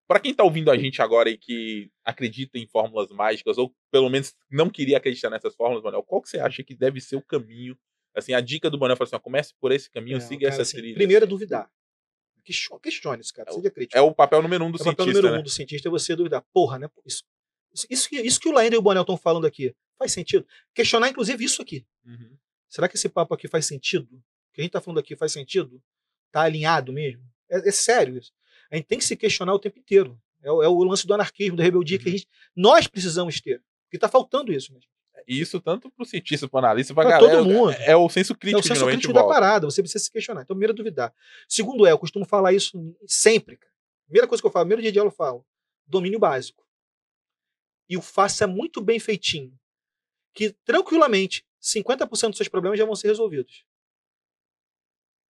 para quem está ouvindo a gente agora e que acredita em fórmulas mágicas ou pelo menos não queria acreditar nessas fórmulas, Manuel, qual que você acha que deve ser o caminho? Assim, a dica do Manuel foi assim, comece por esse caminho, siga essa trilha. Primeiro é assim. duvidar. Questione isso, cara. Seja crítico. É o papel número 1 do cientista. O papel número 1 né? do cientista é você duvidar. Porra, né? Isso que o Laender e o Bonel estão falando aqui faz sentido? Questionar, inclusive, isso aqui. Uhum. Será que esse papo aqui faz sentido? O que a gente está falando aqui faz sentido? Tá alinhado mesmo? É sério isso. A gente tem que se questionar o tempo inteiro. É o lance do anarquismo, da rebeldia que nós precisamos ter. Porque está faltando isso. Né? E isso tanto para o cientista, para o analista, para pra galera. todo mundo. É o senso crítico. É o senso crítico da parada. Você precisa se questionar. Então, primeiro, duvidar. Segundo, eu costumo falar isso sempre. Cara. Primeira coisa que eu falo, primeiro dia de aula eu falo. Domínio básico. E o faça muito bem feitinho. Que, tranquilamente, 50% dos seus problemas já vão ser resolvidos.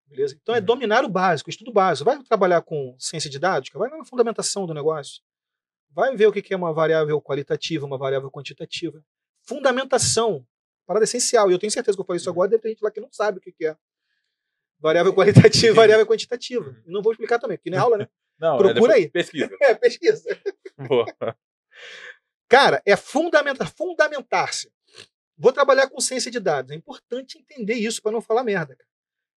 Beleza? Então é dominar o básico, estudo básico. Vai trabalhar com ciência de dados, vai na fundamentação do negócio. Vai ver o que é uma variável qualitativa, uma variável quantitativa. Fundamentação, parada essencial. E eu tenho certeza que eu falei isso agora, deve ter gente lá que não sabe o que é. Variável qualitativa e variável quantitativa. E não vou explicar também, porque não é aula, né? Não, procura aí. Pesquisa. Pesquisa. Boa. Cara, é fundamentar-se. Vou trabalhar com ciência de dados. É importante entender isso para não falar merda. Cara.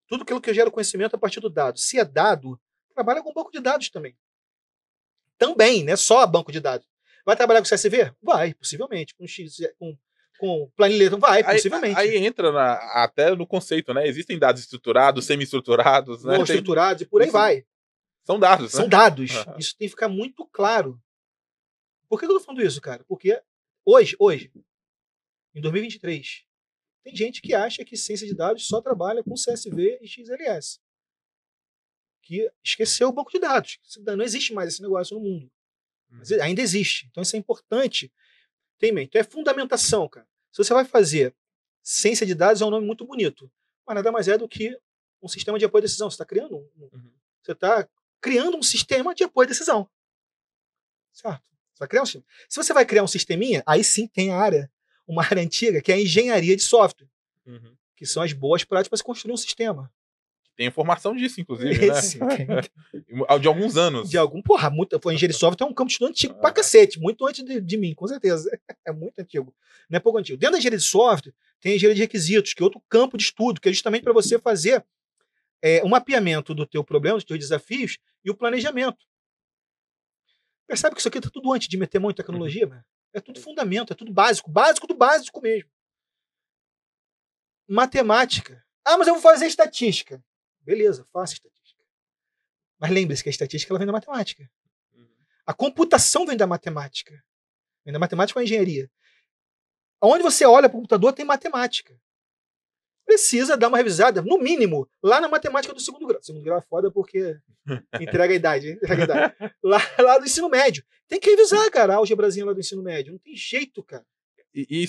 Tudo aquilo que eu gero conhecimento a partir do dado. Se é dado, trabalha com banco de dados também. Também, não é só banco de dados. Vai trabalhar com CSV? Vai, possivelmente. Com planilha? Vai, possivelmente. Aí entra até no conceito, né? Existem dados estruturados, semi-estruturados, né? Não estruturados e por aí vai. São dados, né? São dados. Isso tem que ficar muito claro. Por que eu tô falando isso, cara? Porque hoje, em 2023, tem gente que acha que ciência de dados só trabalha com CSV e XLS. Que esqueceu o banco de dados. Não existe mais esse negócio no mundo. Mas ainda existe. Então isso é importante. Tem em mente. Então é fundamentação, cara. Se você vai fazer ciência de dados, é um nome muito bonito. Mas nada mais é do que um sistema de apoio à decisão. Você está criando você está criando um sistema de apoio à decisão. Certo? Você vai criar um sistema. Se você vai criar um sisteminha, aí sim tem uma área antiga, que é a engenharia de software. Que são as boas práticas para se construir um sistema. Tem informação disso, inclusive, né? De alguns anos. A engenharia de software é um campo de estudo antigo pra cacete, muito antes de mim, com certeza. É muito antigo. Não é pouco antigo. Dentro da engenharia de software, tem a engenharia de requisitos, que é outro campo de estudo, que é justamente para você fazer o mapeamento do teu problema, dos teus desafios e o planejamento. Percebe que isso aqui tá tudo antes de meter mão em tecnologia, mano? É tudo fundamento, é tudo básico. Básico do básico mesmo. Matemática. Ah, mas eu vou fazer estatística. Beleza, faça estatística. Mas lembre-se que a estatística ela vem da matemática. A computação vem da matemática. Vem da matemática com a engenharia. Onde você olha para o computador tem matemática. Precisa dar uma revisada, no mínimo, lá na matemática do segundo grau. Segundo grau é foda porque entrega a idade. Lá do ensino médio. Tem que revisar, cara, a algebrazinha lá do ensino médio. Não tem jeito, cara. E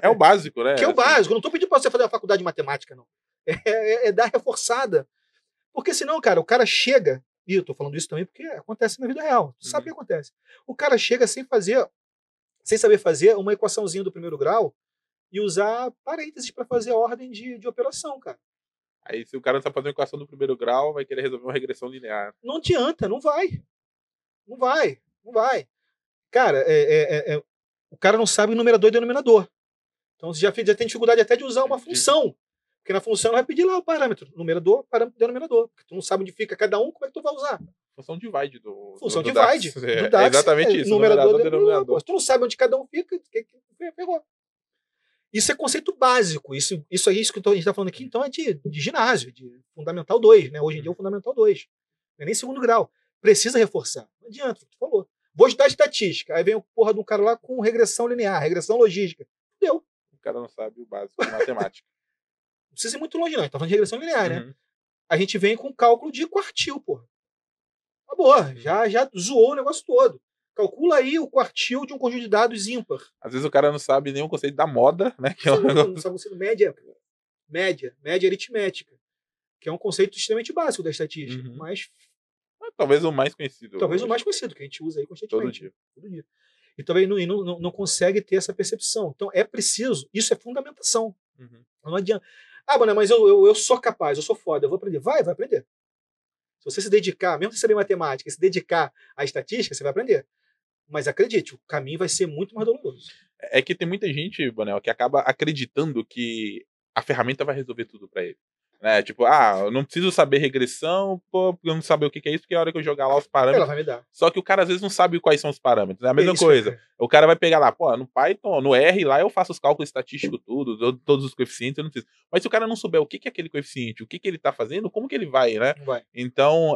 é o básico, né? Que é o Assim, básico. Eu não tô pedindo pra você fazer a faculdade de matemática, não. É dar reforçada. Porque senão, cara, o cara chega, e eu tô falando isso também porque acontece na vida real. Tu sabe o que acontece. O cara chega sem saber fazer uma equaçãozinha do primeiro grau e usar parênteses para fazer a ordem de operação, cara. Aí se o cara não sabe fazer uma equação do primeiro grau, vai querer resolver uma regressão linear. Não adianta, não vai. Não vai, não vai. Cara, o cara não sabe numerador e denominador. Então você já tem dificuldade até de usar uma função. Porque na função ela vai pedir lá o parâmetro. Numerador, parâmetro, denominador. Porque tu não sabe onde fica cada um, como é que tu vai usar? Função divide do Função do divide. DAX. Do DAX, É exatamente isso. numerador, Denominador. Pô, se tu não sabe onde cada um fica, ferrou. Isso é conceito básico. Isso que a gente está falando aqui, então, é de ginásio, de Fundamental 2. Né? Hoje em dia é o Fundamental 2. Não é nem segundo grau. Precisa reforçar. Não adianta, tu falou. Vou estudar estatística. Aí vem o porra de um cara lá com regressão linear, regressão logística. Deu. O cara não sabe o básico de matemática. Não precisa ir muito longe, não. A gente tá falando de regressão linear, né? Uhum. A gente vem com cálculo de quartil, porra. Acabou. Já zoou o negócio todo. Calcula aí o quartil de um conjunto de dados ímpar. Às vezes o cara não sabe nem o conceito da moda, né? Que é um Não negócio... sabe o conceito média aritmética, que é um conceito extremamente básico da estatística, mas talvez o mais conhecido. Talvez o mais conhecido, que a gente usa aí constantemente. Todo dia. E também não consegue ter essa percepção. Então é preciso, isso é fundamentação. Não adianta. Ah, mas eu sou capaz, eu sou foda, eu vou aprender. Vai aprender. Se você se dedicar, mesmo sem saber matemática, se dedicar à estatística, você vai aprender. Mas acredite, o caminho vai ser muito mais doloroso. É que tem muita gente, Bonel, que acaba acreditando que a ferramenta vai resolver tudo pra ele. Né? Tipo, eu não preciso saber regressão, eu não saber o que é isso, porque a hora que eu jogar lá os parâmetros. Ela vai me dar. Só que o cara às vezes não sabe quais são os parâmetros. É a mesma coisa. O cara vai pegar lá, no Python, no R, lá eu faço os cálculos estatísticos, tudo, todos os coeficientes, eu não preciso. Mas se o cara não souber o que é aquele coeficiente, o que ele tá fazendo, como que ele vai, né? Não vai. Então,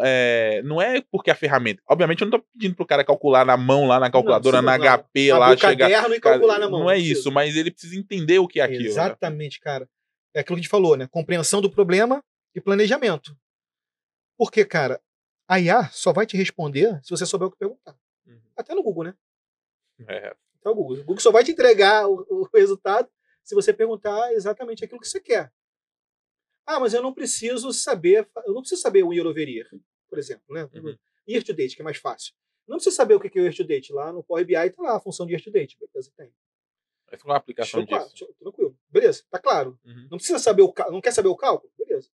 não é porque a ferramenta. Obviamente, eu não tô pedindo pro cara calcular na mão, lá na calculadora, na HP, lá, chegar. Caderno e calcular na mão. Não é isso, mas ele precisa entender o que é aquilo. Exatamente, né? Cara. É aquilo que a gente falou, né? Compreensão do problema e planejamento. Porque, cara, a IA só vai te responder se você souber o que perguntar. Até no Google, né? Até o Google só vai te entregar o resultado se você perguntar exatamente aquilo que você quer. Mas eu não preciso saber o year over year, por exemplo, né? Year to date, que é mais fácil. Não precisa saber o que é o year to date. Lá no Power BI tá lá a função de year to date. Beleza, tem. Mas qual a aplicação disso? Tranquilo. Beleza, tá claro. Não precisa saber não quer saber o cálculo? Beleza.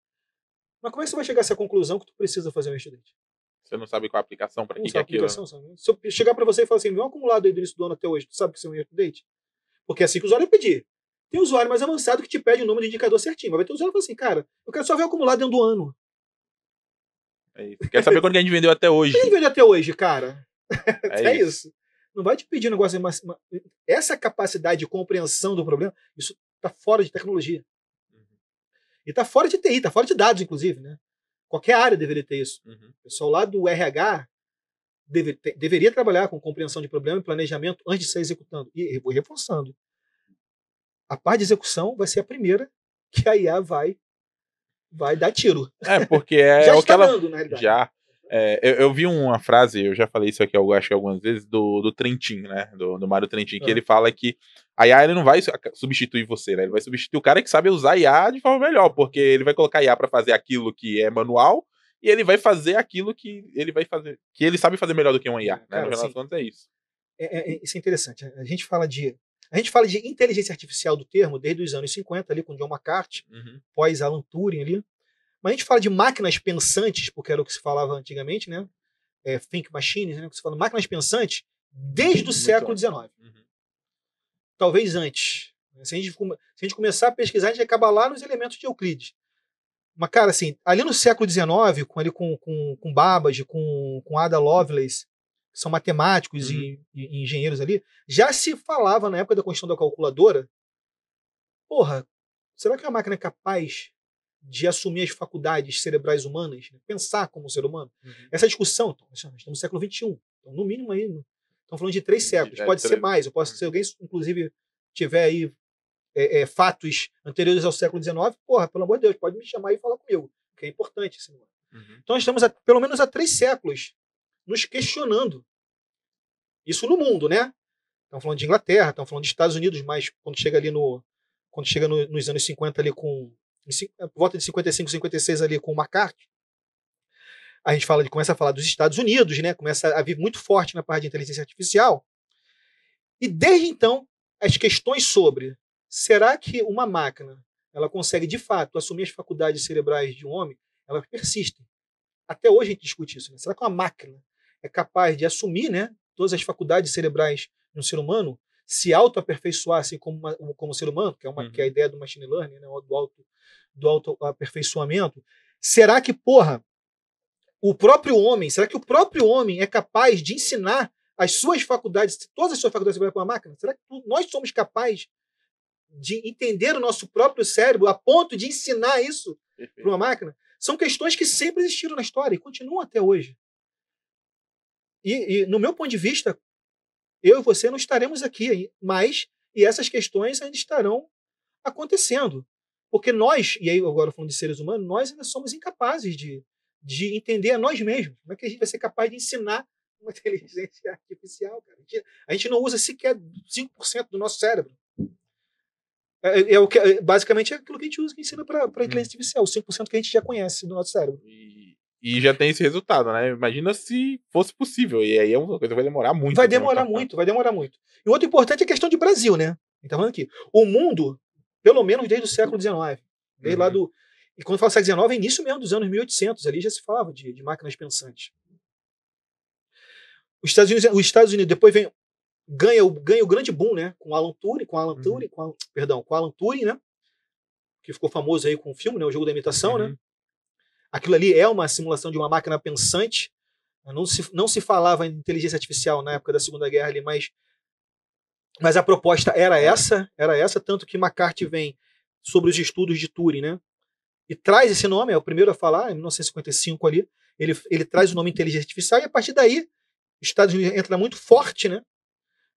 Mas como é que você vai chegar a essa conclusão que tu precisa fazer um year to date? Você não sabe qual a aplicação, para que é aquilo? Né? Se eu chegar para você e falar assim, meu acumulado aí do início do ano até hoje, tu sabe que isso é um year to date? Porque é assim que o usuário vai pedir. Tem usuário mais avançado que te pede o número de indicador certinho, mas vai ter usuário que fala assim, cara, eu quero só ver o acumulado dentro do ano. É isso. Quer saber quanto que a gente vendeu até hoje? Quem vendeu até hoje, cara? É isso. Não vai te pedir um negócio. Essa capacidade de compreensão do problema, isso está fora de tecnologia. E está fora de TI, está fora de dados, inclusive, né? Qualquer área deveria ter isso. O pessoal lá do RH deveria trabalhar com compreensão de problema e planejamento antes de sair executando. E vou reforçando. A parte de execução vai ser a primeira que a IA vai dar tiro. Porque já está dando, na realidade. Já. Eu vi uma frase, eu já falei isso aqui, eu acho que algumas vezes, do Trentin, né? Do Mário Trentin, que ele fala que a IA ele não vai substituir você, né? Ele vai substituir o cara que sabe usar a IA de forma melhor, porque ele vai colocar a IA para fazer aquilo que é manual e ele vai fazer aquilo que ele vai fazer, que ele sabe fazer melhor do que uma IA. Né? No final das contas é isso. Isso é interessante. A gente fala de inteligência artificial do termo desde os anos 50, ali com John McCarthy, pós Alan Turing ali. Mas a gente fala de máquinas pensantes, porque era o que se falava antigamente, né? Think machines, né? Que se fala máquinas pensantes desde o século XIX. Talvez antes. Se a gente começar a pesquisar, a gente acaba lá nos elementos de Euclides. Mas, cara, assim, ali no século XIX, com Babbage, com Ada Lovelace, que são matemáticos e engenheiros ali, já se falava na época da construção da calculadora, porra, será que a máquina é capaz de assumir as faculdades cerebrais humanas, né? Pensar como ser humano? Essa discussão, nós estamos no século XXI, então, no mínimo aí, estamos falando de 3 séculos, pode ser mais, eu posso, se alguém, inclusive, tiver aí fatos anteriores ao século XIX, porra, pelo amor de Deus, pode me chamar e falar comigo, que é importante esse número. Então nós estamos pelo menos há 3 séculos nos questionando. Isso no mundo, né? Estamos falando de Inglaterra, estamos falando dos Estados Unidos, mas quando chega ali nos anos 50 ali por volta de 55, 56 ali com o McCarthy, a gente começa a falar dos Estados Unidos, né? Começa a vir muito forte na parte de inteligência artificial. E desde então, as questões sobre será que uma máquina ela consegue de fato assumir as faculdades cerebrais de um homem, elas persistem. Até hoje a gente discute isso. Né? Será que uma máquina é capaz de assumir, né, todas as faculdades cerebrais de um ser humano, se auto-aperfeiçoar assim como ser humano, que é a ideia do machine learning, né, do auto-aperfeiçoamento? Será que, será que o próprio homem é capaz de ensinar todas as suas faculdades cerebrais para uma máquina? Será que nós somos capazes de entender o nosso próprio cérebro a ponto de ensinar isso para uma máquina? São questões que sempre existiram na história e continuam até hoje. E no meu ponto de vista, eu e você não estaremos aqui, mas essas questões ainda estarão acontecendo. Porque nós, e aí agora falando de seres humanos, nós ainda somos incapazes de entender a nós mesmos. Como é que a gente vai ser capaz de ensinar uma inteligência artificial? Cara? A gente não usa sequer 5% do nosso cérebro. Basicamente é aquilo que a gente usa, que ensina para a inteligência artificial, os 5% que a gente já conhece do nosso cérebro. E já tem esse resultado, né? Imagina se fosse possível. E aí é uma coisa que vai demorar muito. Vai demorar muito. E outro importante é a questão de Brasil, né? A gente tá falando aqui. O mundo, pelo menos desde o século XIX, desde lá do... E quando fala século XIX, é início mesmo dos anos 1800, ali já se falava de máquinas pensantes. Os Estados Unidos depois ganha o grande boom, né? Com Alan Turing, né? Que ficou famoso aí com o filme, né? O Jogo da Imitação, né? Aquilo ali é uma simulação de uma máquina pensante. Não se falava em inteligência artificial na época da Segunda Guerra ali, mas a proposta era essa, tanto que McCarthy vem sobre os estudos de Turing, né? E traz esse nome, é o primeiro a falar, em 1955 ali, ele traz o nome inteligência artificial, e a partir daí, os Estados Unidos entra muito forte, né?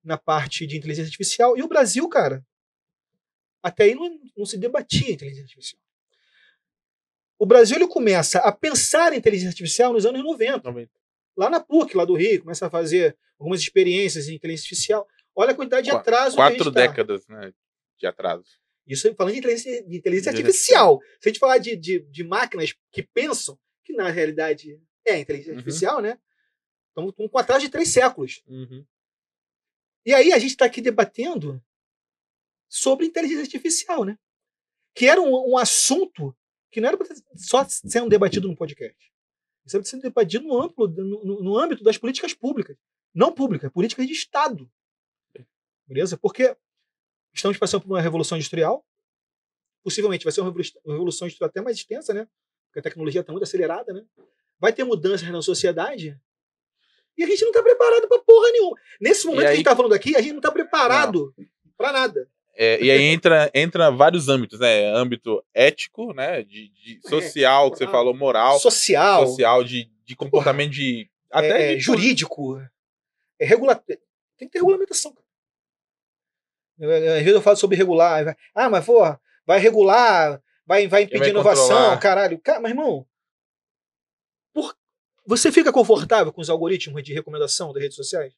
Na parte de inteligência artificial, e o Brasil, cara, até aí não se debatia inteligência artificial. O Brasil ele começa a pensar em inteligência artificial nos anos 90. Lá na PUC, lá do Rio, começa a fazer algumas experiências em inteligência artificial. Olha a quantidade de atraso. 4 décadas, né, de atraso. Isso falando de inteligência artificial. Se a gente falar de máquinas que pensam, que na realidade é inteligência artificial, né? Estamos com atraso de 3 séculos. E aí a gente está aqui debatendo sobre inteligência artificial, né? Que era um assunto que não era só sendo debatido no podcast. Isso era sendo debatido no âmbito das políticas públicas. Não públicas, políticas de Estado. Beleza? Porque estamos passando por uma revolução industrial. Possivelmente vai ser uma revolução industrial até mais extensa, né? Porque a tecnologia está muito acelerada, né? Vai ter mudanças na sociedade. E a gente não está preparado para porra nenhuma. Nesse momento que a gente está falando aqui, a gente não está preparado para nada. E aí entra vários âmbitos, né? Âmbito ético, né? De social, moral, que você falou, moral. Social, de comportamento até de jurídico. Tem que ter regulamentação. Às vezes eu falo sobre regular. Mas vai regular, vai impedir inovação, controlar. Caralho. Mas, irmão, você fica confortável com os algoritmos de recomendação das redes sociais?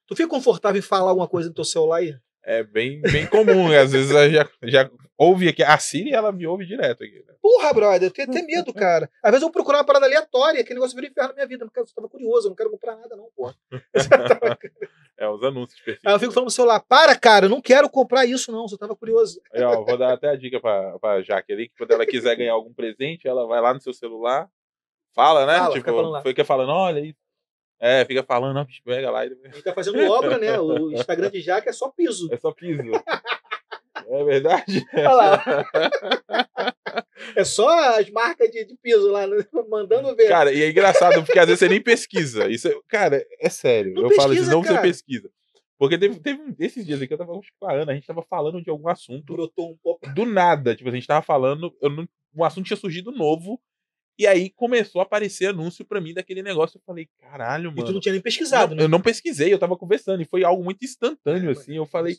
Tu fica confortável em falar alguma coisa no teu celular aí? É bem comum, às vezes já ouve aqui. A Siri, ela me ouve direto aqui. Né? Porra, brother, eu tenho até medo, cara. Às vezes eu vou procurar uma parada aleatória, aquele negócio vira inferno na minha vida, porque eu tava curioso, eu não quero comprar nada não, porra. Os anúncios. Aí eu fico falando no celular, cara, eu não quero comprar isso não, só tava curioso. Aí, vou dar até a dica pra Jaque ali, que quando ela quiser ganhar algum presente, ela vai lá no seu celular, fala, né? Fica falando, olha aí. Fica falando, pega lá. Ele tá fazendo obra, né? O Instagram de Jaque é só piso. É só piso. É verdade? Olha lá. É só as marcas de piso lá, mandando ver. Cara, e é engraçado, porque às vezes você nem pesquisa. Isso, cara, é sério. Eu falo isso, não você pesquisa. Porque teve esses dias aqui, eu tava com a Ana, a gente tava falando de algum assunto. Brotou um pouco. Do nada. Tipo, a gente tava falando, um assunto tinha surgido novo. E aí começou a aparecer anúncio pra mim daquele negócio. Eu falei, caralho, mano. E tu não tinha nem pesquisado, né? Eu não pesquisei, eu tava conversando. E foi algo muito instantâneo, assim. Eu falei.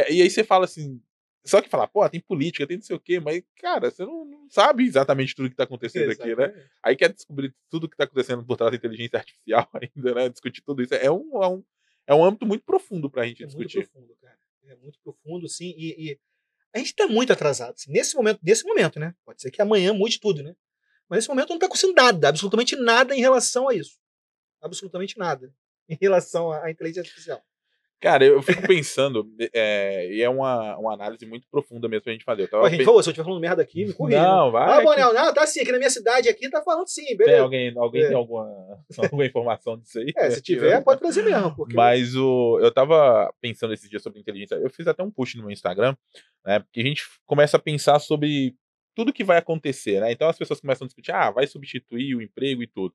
E aí você fala assim. Só que fala, tem política, tem não sei o quê. Mas, cara, você não sabe exatamente tudo que tá acontecendo aqui, né? Aí quer descobrir tudo que tá acontecendo por trás da inteligência artificial ainda, né? Discutir tudo isso. é um âmbito muito profundo pra gente É muito discutir. profundo, cara. É muito profundo, sim. E a gente tá muito atrasado. Assim, nesse momento, né? Pode ser que amanhã mude tudo, né? Mas nesse momento não tá acontecendo nada, absolutamente nada em relação a isso. Absolutamente nada em relação à inteligência artificial. Cara, eu fico pensando, e é uma análise muito profunda mesmo pra gente fazer. Eu Ó, tava gente, por favor, se eu estiver falando merda aqui, me corrija, né? Não, vai que Bonel, não, tá assim, aqui na minha cidade aqui tá falando sim, tem beleza. alguém tem É. alguma informação disso aí? Se tiver, pode trazer mesmo. Porque Mas eu tava pensando esses dias sobre inteligência. Eu fiz até um post no meu Instagram, né? Porque a gente começa a pensar sobre tudo que vai acontecer, né? Então as pessoas começam a discutir, vai substituir o emprego e tudo.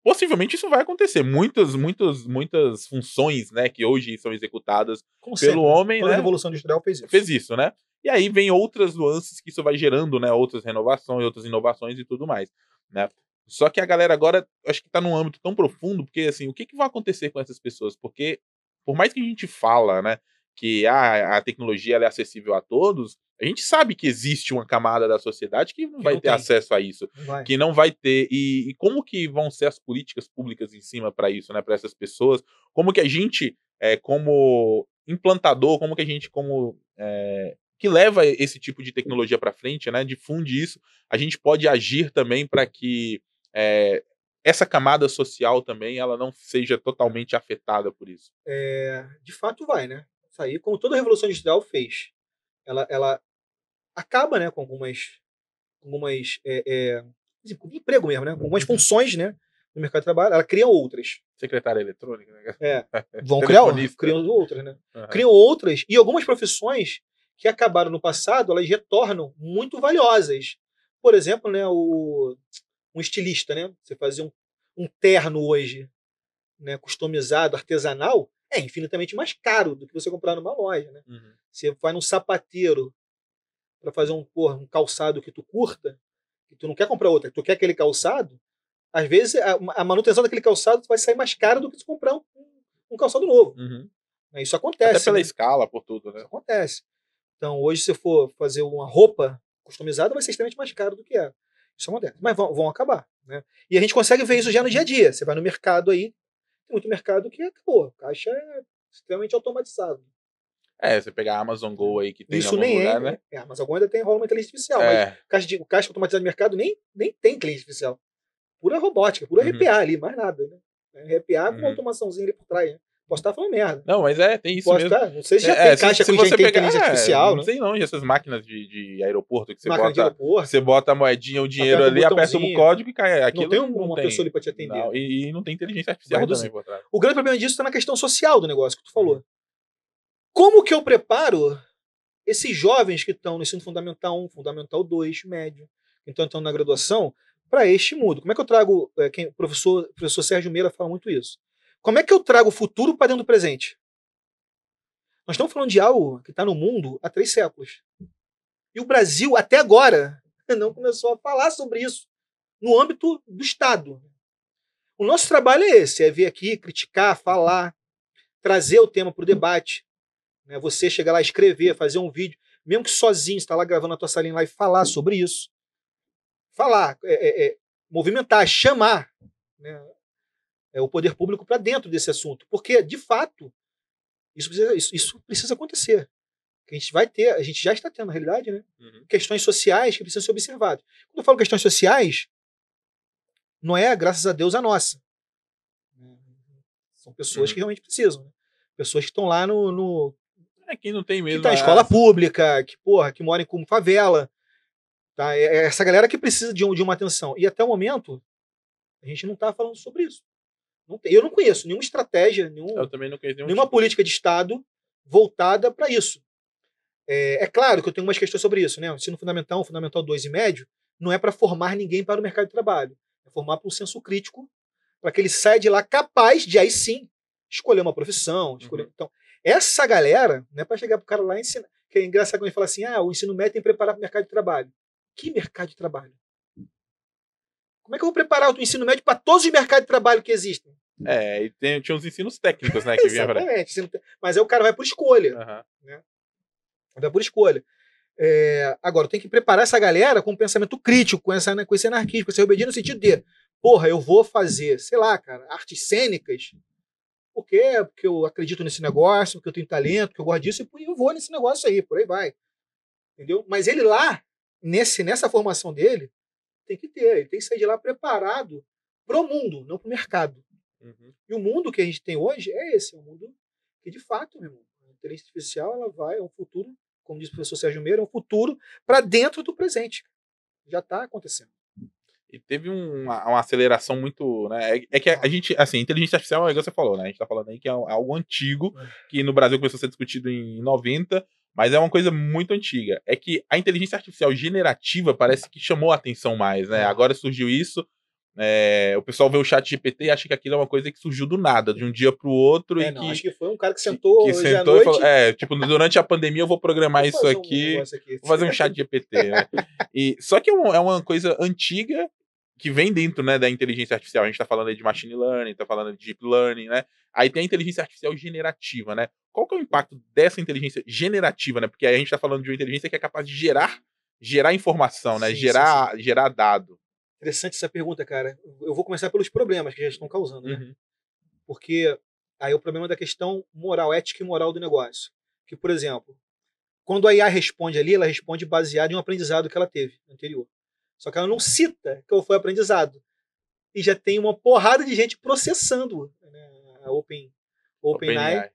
Possivelmente isso vai acontecer. Muitas funções, né, que hoje são executadas como pelo sempre, homem, toda a né, Revolução Industrial fez isso. fez isso, né? E aí vem outras nuances que isso vai gerando, né? Outras renovações, outras inovações e tudo mais, né? Só que a galera agora, acho que tá num âmbito tão profundo, porque assim, o que vai acontecer com essas pessoas? Porque, por mais que a gente fala, né, que a tecnologia ela é acessível a todos, a gente sabe que existe uma camada da sociedade que não Que vai não ter tem. acesso a isso, Não vai. que não vai ter. E como que vão ser as políticas públicas em cima para isso, né, para essas pessoas? Como que a gente, como implantador, como que a gente, que leva esse tipo de tecnologia para frente, né, difunde isso, a gente pode agir também para que essa camada social também ela não seja totalmente afetada por isso. De fato vai, né? Isso aí, como toda a Revolução Industrial fez. Ela acaba, né, com algumas com emprego mesmo, né? Com algumas funções, né, no mercado de trabalho. Ela cria outras. Secretária eletrônica, né? Vão Telefonista. criam outras, né? Uhum. Criam outras e algumas profissões que acabaram no passado, elas retornam muito valiosas. Por exemplo, né, um estilista, né? Você fazer um terno hoje, né, customizado, artesanal, é infinitamente mais caro do que você comprar numa loja, né? Uhum. Você vai num sapateiro para fazer um calçado que tu curta, que tu não quer comprar outra, que tu quer aquele calçado, às vezes a manutenção daquele calçado vai sair mais cara do que tu comprar um calçado novo. Uhum. Isso acontece. Até pela né? escala, por tudo, né? Isso acontece. Então, hoje, se for fazer uma roupa customizada, vai ser extremamente mais caro do que é. Isso acontece. Mas vão acabar. Né? E a gente consegue ver isso já no dia a dia. Você vai no mercado aí, tem muito mercado que acabou. A caixa é extremamente automatizado. Você pegar a Amazon Go aí que tem Isso em algum nem lugar, né? mas agora ainda tem rola uma inteligência artificial. Mas caixa automatizada de mercado nem tem inteligência artificial. Pura robótica, pura RPA ali, mais nada. Né? RPA com uma automaçãozinha ali por trás. Né? Posso estar falando merda. Não, mas tem isso mesmo. Não sei se já tem caixa se com você pegar, inteligência artificial. Não sei não, e essas máquinas de aeroporto que Máquina de aeroporto. você bota a moedinha, o dinheiro ali, aperta o código e cai. Aquilo não tem uma pessoa ali para te atender. Não, e não tem inteligência artificial também por trás. O grande problema disso está na questão social do negócio que tu falou. Como que eu preparo esses jovens que estão no ensino fundamental 1, fundamental 2, médio, que estão na graduação, para este mundo? Como é que eu trago, o professor Sérgio Meira fala muito isso, como é que eu trago o futuro para dentro do presente? Nós estamos falando de algo que está no mundo há 3 séculos. E o Brasil, até agora, não começou a falar sobre isso no âmbito do Estado. O nosso trabalho é esse, é vir aqui, criticar, falar, trazer o tema para o debate. Né? Você chegar lá, escrever, fazer um vídeo, mesmo que sozinho, estar lá gravando a tua salinha lá e falar sobre isso. Falar, movimentar, chamar, né, o poder público para dentro desse assunto. Porque, de fato, isso precisa acontecer. A gente já está tendo, na realidade, né, questões sociais que precisam ser observadas. Quando eu falo questões sociais, não é, graças a Deus, a nossa. São pessoas que realmente precisam. Né? Pessoas que estão lá quem não tem mesmo. Que tá em escola pública, que mora em favela. Tá? É essa galera que precisa de uma atenção. E até o momento, a gente não está falando sobre isso. Eu não conheço nenhuma estratégia, eu também não conheço nenhuma política de Estado voltada para isso. É claro que eu tenho umas questões sobre isso. Né? O ensino fundamental, fundamental 2 e médio, não é para formar ninguém para o mercado de trabalho. É formar para um senso crítico, para que ele saia de lá capaz de, aí sim, escolher uma profissão. Então, essa galera, não é para chegar para o cara lá e ensinar. Que é engraçado quando ele fala assim, o ensino médio tem que preparar para o mercado de trabalho. Que mercado de trabalho? Como é que eu vou preparar o ensino médio para todos os mercados de trabalho que existem? E tinha uns ensinos técnicos, né? Que Exatamente. Mas aí o cara vai por escolha. Né? Vai por escolha. Agora, tem que preparar essa galera com um pensamento crítico, com esse anarquismo, com esse rebeldia no sentido de, eu vou fazer, sei lá, cara, artes cênicas, Por quê? Porque eu acredito nesse negócio, porque eu tenho talento, porque eu gosto disso, e eu vou nesse negócio aí, por aí vai. Entendeu? Mas ele lá, nessa formação dele, ele tem que sair de lá preparado pro mundo, não pro mercado. Uhum. E o mundo que a gente tem hoje é esse, é um mundo que, de fato, meu irmão, a inteligência artificial, ela vai, é um futuro, como diz o professor Sérgio Meira, é um futuro para dentro do presente. Já está acontecendo. E teve uma aceleração muito, né? É que a gente, assim, inteligência artificial, é igual você falou, né? A gente tá falando aí que é algo antigo, que no Brasil começou a ser discutido em 90, mas é uma coisa muito antiga. É que a inteligência artificial generativa parece que chamou a atenção mais, né? Agora surgiu isso, o pessoal vê o chat GPT e acha que aquilo é uma coisa que surgiu do nada, de um dia pro outro, e não, acho que que foi um cara que sentou que hoje à sentou e noite. falou, tipo, durante a pandemia eu vou programar isso um aqui, negócio aqui. vou fazer um chat GPT, né? Só que é uma coisa antiga que vem dentro, né, da inteligência artificial. A gente tá falando aí de machine learning, tá falando de deep learning, né? Aí tem a inteligência artificial generativa, né? Qual que é o impacto dessa inteligência generativa, né? Porque aí a gente tá falando de uma inteligência que é capaz de gerar informação, né? Sim, Gerar dado. Interessante essa pergunta, cara. Eu vou começar pelos problemas que já estão causando, né? Uhum. Porque aí é o problema da questão moral, ética e moral do negócio. Que, por exemplo, quando a IA responde ali, ela responde baseada em um aprendizado que ela teve anterior. Só que ela não cita que foi aprendizado. E já tem uma porrada de gente processando, né, a OpenAI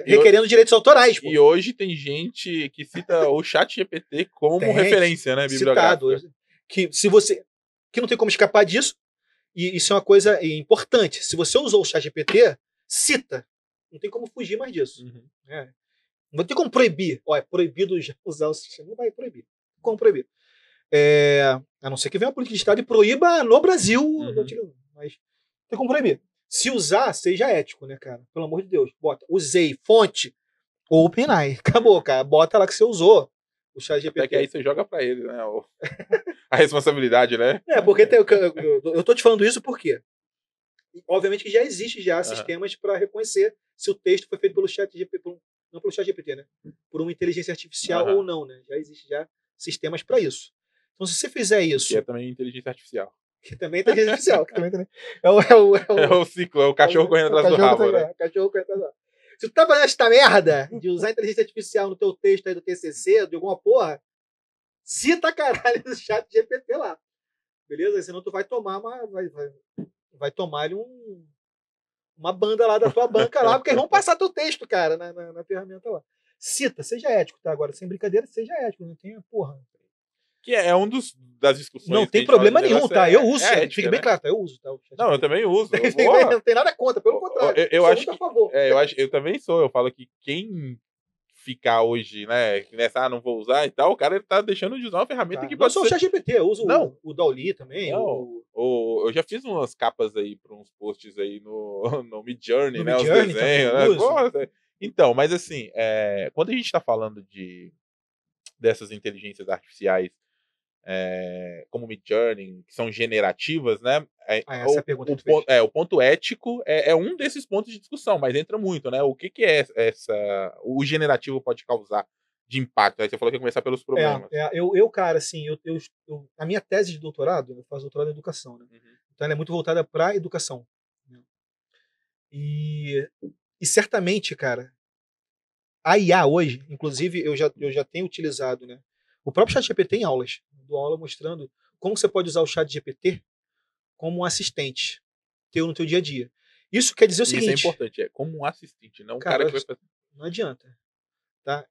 requerendo direitos autorais. Pô. E hoje tem gente que cita o chat GPT como referência, né, bibliográfica. Citado. Que não tem como escapar disso, e isso é uma coisa importante. Se você usou o chat GPT, cita. Não tem como fugir mais disso. Uhum. Não tem como proibir. É proibido usar o sistema. Não vai proibir. Como proibir? A não ser que venha a política de Estado e proíba no Brasil. Uhum. Mas tem como proibir. Se usar, seja ético, né, cara? Pelo amor de Deus. Bota. Usei. Fonte. OpenAI. Acabou, cara. Bota lá que você usou. O chat GPT. Até que aí você joga pra ele, né? A responsabilidade, né? Porque eu tô te falando isso porque obviamente que já existe sistemas para reconhecer se o texto foi feito pelo chat GPT, não pelo chat GPT, né? Por uma inteligência artificial ou não, né? Já existe sistemas para isso. Então, se você fizer isso... Que é também inteligência artificial. Que também é inteligência artificial. Que também é o ciclo, é o cachorro correndo atrás do rabo, né? Cachorro correndo atrás do rabo. Se tu tá fazendo esta merda de usar inteligência artificial no teu texto aí do TCC, de alguma porra, cita caralho do chat GPT lá. Beleza? Senão tu vai tomar vai tomar ali uma banda lá da tua banca lá, porque eles vão passar teu texto, cara, na ferramenta lá. Cita, seja ético, tá? Agora, sem brincadeira, seja ético, não tenha porra. Que é um das discussões. Não tem problema nenhum, tá? Eu uso, fique bem claro, tá? Eu uso, tá? Não, eu também uso. Não tem nada contra, pelo contrário. Eu acho muito a favor. Eu também sou. Eu falo que quem ficar hoje, né, nessa, não vou usar e tal, o cara tá deixando de usar uma ferramenta que pode ser... Não só o ChatGPT, eu uso o Dauli também. Eu já fiz umas capas aí para uns posts aí no Midjourney, né, os Midjourney desenhos, né? Pô, então, mas assim, quando a gente tá falando dessas inteligências artificiais como Midjourney, que são generativas, né? Essa pergunta o ponto ético é um desses pontos de discussão, mas entra muito, né? O que é o generativo pode causar de impacto? Aí você falou que ia começar pelos problemas. Cara, assim, a minha tese de doutorado, eu faço doutorado em educação, né? Uhum. Então ela é muito voltada para a educação. Né? E certamente, cara, a IA hoje, inclusive eu já tenho utilizado, né? O próprio ChatGPT em aulas. Dou aula mostrando como você pode usar o ChatGPT como um assistente teu no teu dia a dia. Isso quer dizer o seguinte... Isso é importante, como um assistente, não um cara que vai fazer... Não adianta. Tá?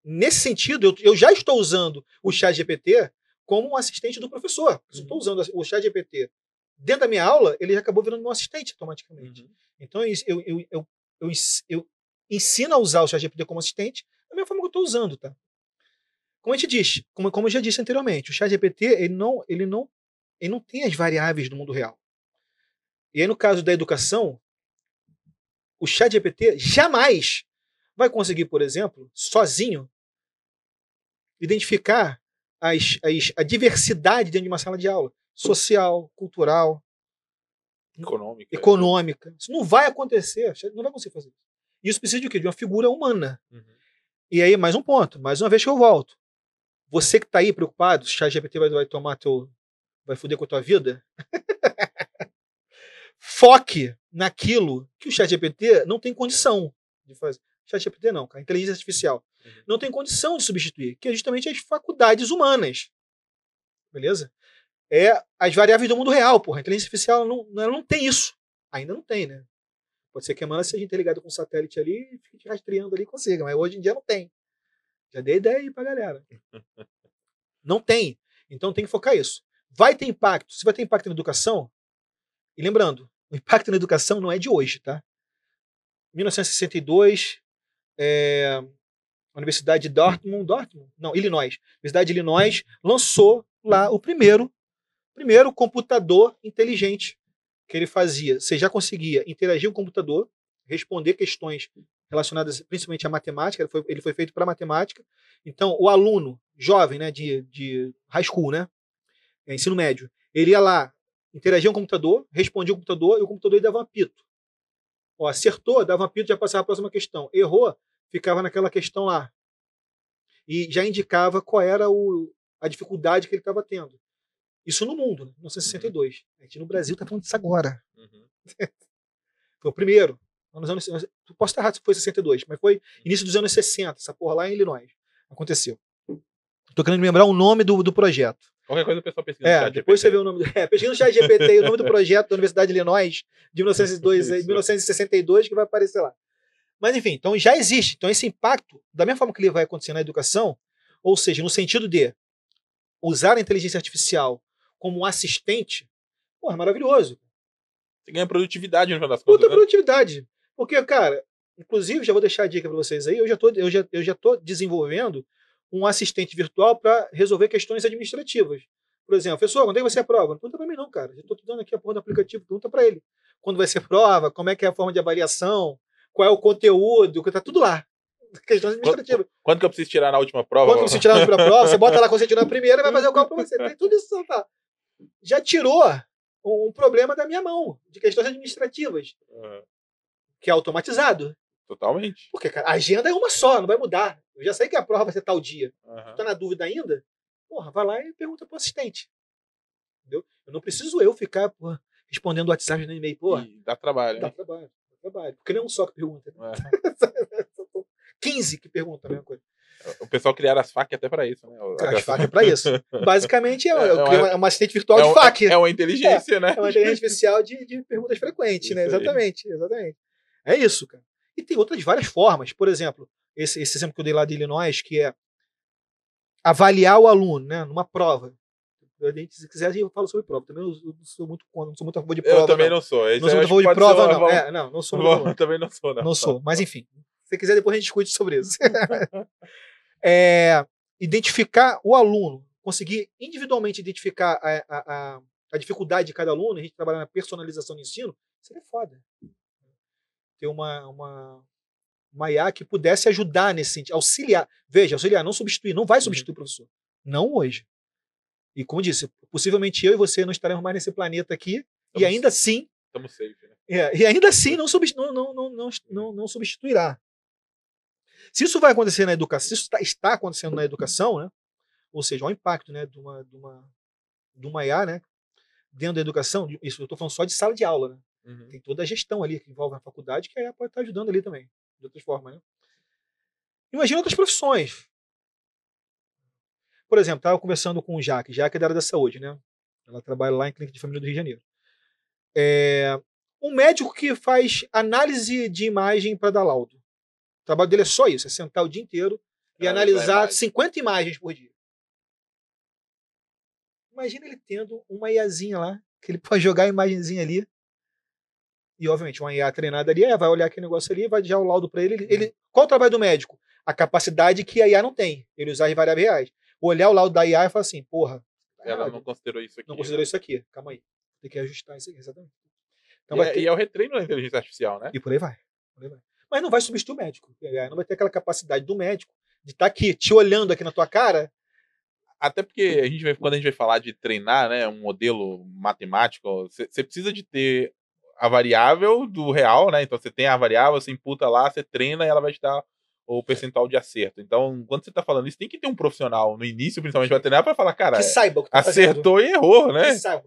Nesse sentido, eu já estou usando o ChatGPT como um assistente do professor. Se eu estou usando o ChatGPT dentro da minha aula, ele já acabou virando meu assistente automaticamente. Uhum. Então, eu ensino a usar o ChatGPT como assistente da mesma forma que eu estou usando, tá? Como a gente diz, como eu já disse anteriormente, o ChatGPT ele não tem as variáveis do mundo real. E aí, no caso da educação, o ChatGPT jamais vai conseguir, por exemplo, sozinho, identificar a diversidade dentro de uma sala de aula, social, cultural, econômica. Isso não vai acontecer, não vai conseguir fazer isso. Isso precisa de quê? De uma figura humana. Uhum. E aí, mais um ponto, mais uma vez que eu volto. Você que está aí preocupado, se o ChatGPT vai tomar vai foder com a tua vida, foque naquilo que o ChatGPT não tem condição de fazer. ChatGPT não, cara. Inteligência artificial. Não tem condição de substituir, que é justamente as faculdades humanas. Beleza? É as variáveis do mundo real, porra. A inteligência artificial ela não tem isso. Ainda não tem, né? Pode ser que amanhã seja interligado com um satélite ali e fique te rastreando ali e consiga, mas hoje em dia não tem. Já dei ideia aí pra galera. Não tem. Então tem que focar isso. Vai ter impacto. Se vai ter impacto na educação, e lembrando, o impacto na educação não é de hoje, tá? 1962, a Universidade de Illinois. A Universidade de Illinois lançou lá o primeiro computador inteligente que ele fazia. Você já conseguia interagir com o computador, responder questões relacionadas principalmente à matemática. Ele foi feito para matemática. Então, o aluno jovem, né, de high school, né, ensino médio, ele ia lá, interagia com o computador, respondia o computador e o computador dava um apito. Ó, acertou, dava um apito, já passava a próxima questão. Errou, ficava naquela questão lá. E já indicava qual era a dificuldade que ele estava tendo. Isso no mundo, né? 1962. A gente no Brasil está falando disso agora. Foi o primeiro. Posso estar errado se foi 62, mas foi início dos anos 60, essa porra lá em Illinois. Aconteceu. Estou querendo lembrar o nome do projeto. Qualquer coisa o pessoal pesquisa no depois você vê o nome. Pesquisa no ChatGPT e o nome do projeto da Universidade de Illinois de 1962 que vai aparecer lá. Mas enfim, então já existe. Então esse impacto, da mesma forma que ele vai acontecer na educação, ou seja, no sentido de usar a inteligência artificial como um assistente, pô, é maravilhoso. Você ganha produtividade no final das contas. Outra produtividade. Porque, cara, inclusive, já vou deixar a dica para vocês aí, eu já tô desenvolvendo um assistente virtual para resolver questões administrativas. Por exemplo, professor, quando é que vai ser a prova? Não pergunta para mim não, cara. Já estou te dando aqui a porra do aplicativo, pergunta para ele. Quando vai ser a prova, como é que é a forma de avaliação, qual é o conteúdo, que tá tudo lá. Questões administrativas. Quanto que eu preciso tirar na última prova? Quanto que eu preciso tirar na última prova? Você bota lá quando você tirou na primeira e vai fazer o cálculo para você. Tem tudo isso, tá? Já tirou um problema da minha mão, de questões administrativas, que é automatizado. Totalmente. Porque, cara, a agenda é uma só, não vai mudar. Eu já sei que a prova vai ser tal dia. Tá na dúvida ainda? Porra, vai lá e pergunta pro assistente. Entendeu? Eu não preciso ficar respondendo o WhatsApp no e-mail. Porra, dá trabalho. Dá trabalho. Porque não é um só que pergunta. Né? 15 que perguntam a mesma coisa. O pessoal criaram as FAQ até para isso, né? As FAQ é para isso. Basicamente é uma assistente virtual de FAQ. É uma inteligência, né? É uma inteligência artificial de perguntas frequentes, né? Exatamente. É isso, cara. E tem outras várias formas. Por exemplo, esse exemplo que eu dei lá de Illinois, que é avaliar o aluno, né? Numa prova. Se quiser, eu falo sobre prova. Também não sou muito a favor de prova. Eu também não sou. Não sou muito a favor de prova, não. Não sou. Eu também não sou, não. Não sou. Mas enfim. Se quiser, depois a gente discute sobre isso. Identificar o aluno, conseguir individualmente identificar a dificuldade de cada aluno, a gente trabalhar na personalização do ensino, seria foda. Ter uma IA que pudesse ajudar nesse sentido, auxiliar. Veja, auxiliar, não substituir, não vai substituir o professor. Não hoje. E como disse, possivelmente eu e você não estaremos mais nesse planeta aqui, e ainda assim. Estamos safe, né? E ainda assim não substituirá. Se isso vai acontecer na educação, se isso está acontecendo na educação, né? Ou seja, o impacto, né, de uma IA, né, dentro da educação, isso eu estou falando só de sala de aula, né? Tem toda a gestão ali que envolve a faculdade, que a IA pode estar ajudando ali também, de outras formas. Né? Imagina outras profissões. Por exemplo, estava conversando com o Jaque é da área da saúde, né? Ela trabalha lá em Clínica de Família do Rio de Janeiro. Um médico que faz análise de imagem para dar laudo. O trabalho dele é só isso, é sentar o dia inteiro e analisar 50 imagens por dia. Imagina ele tendo uma IAzinha lá, que ele pode jogar a imagenzinha ali. E, obviamente, uma IA treinada ali, vai olhar aquele negócio ali, vai dar o laudo para ele. Qual o trabalho do médico? A capacidade que a IA não tem. Ele usar as variáveis reais. Olhar o laudo da IA e falar assim, porra. Ela não considerou isso aqui. Não considerou isso aqui. Calma aí. Tem que ajustar isso aqui, exatamente. Então e é o retreino da inteligência artificial, né? E por aí vai. Mas não vai substituir o médico. Não vai ter aquela capacidade do médico de estar aqui, te olhando aqui na tua cara. Até porque quando a gente vai falar de treinar, né, um modelo matemático, você precisa de ter a variável do real, né? Então você tem a variável, você imputa lá, você treina e ela vai te dar ou percentual de acerto. Então, quando você tá falando isso, tem que ter um profissional no início, principalmente pra treinar, pra falar, cara, Que saiba o que tá acertou e errou, né? Que saiba,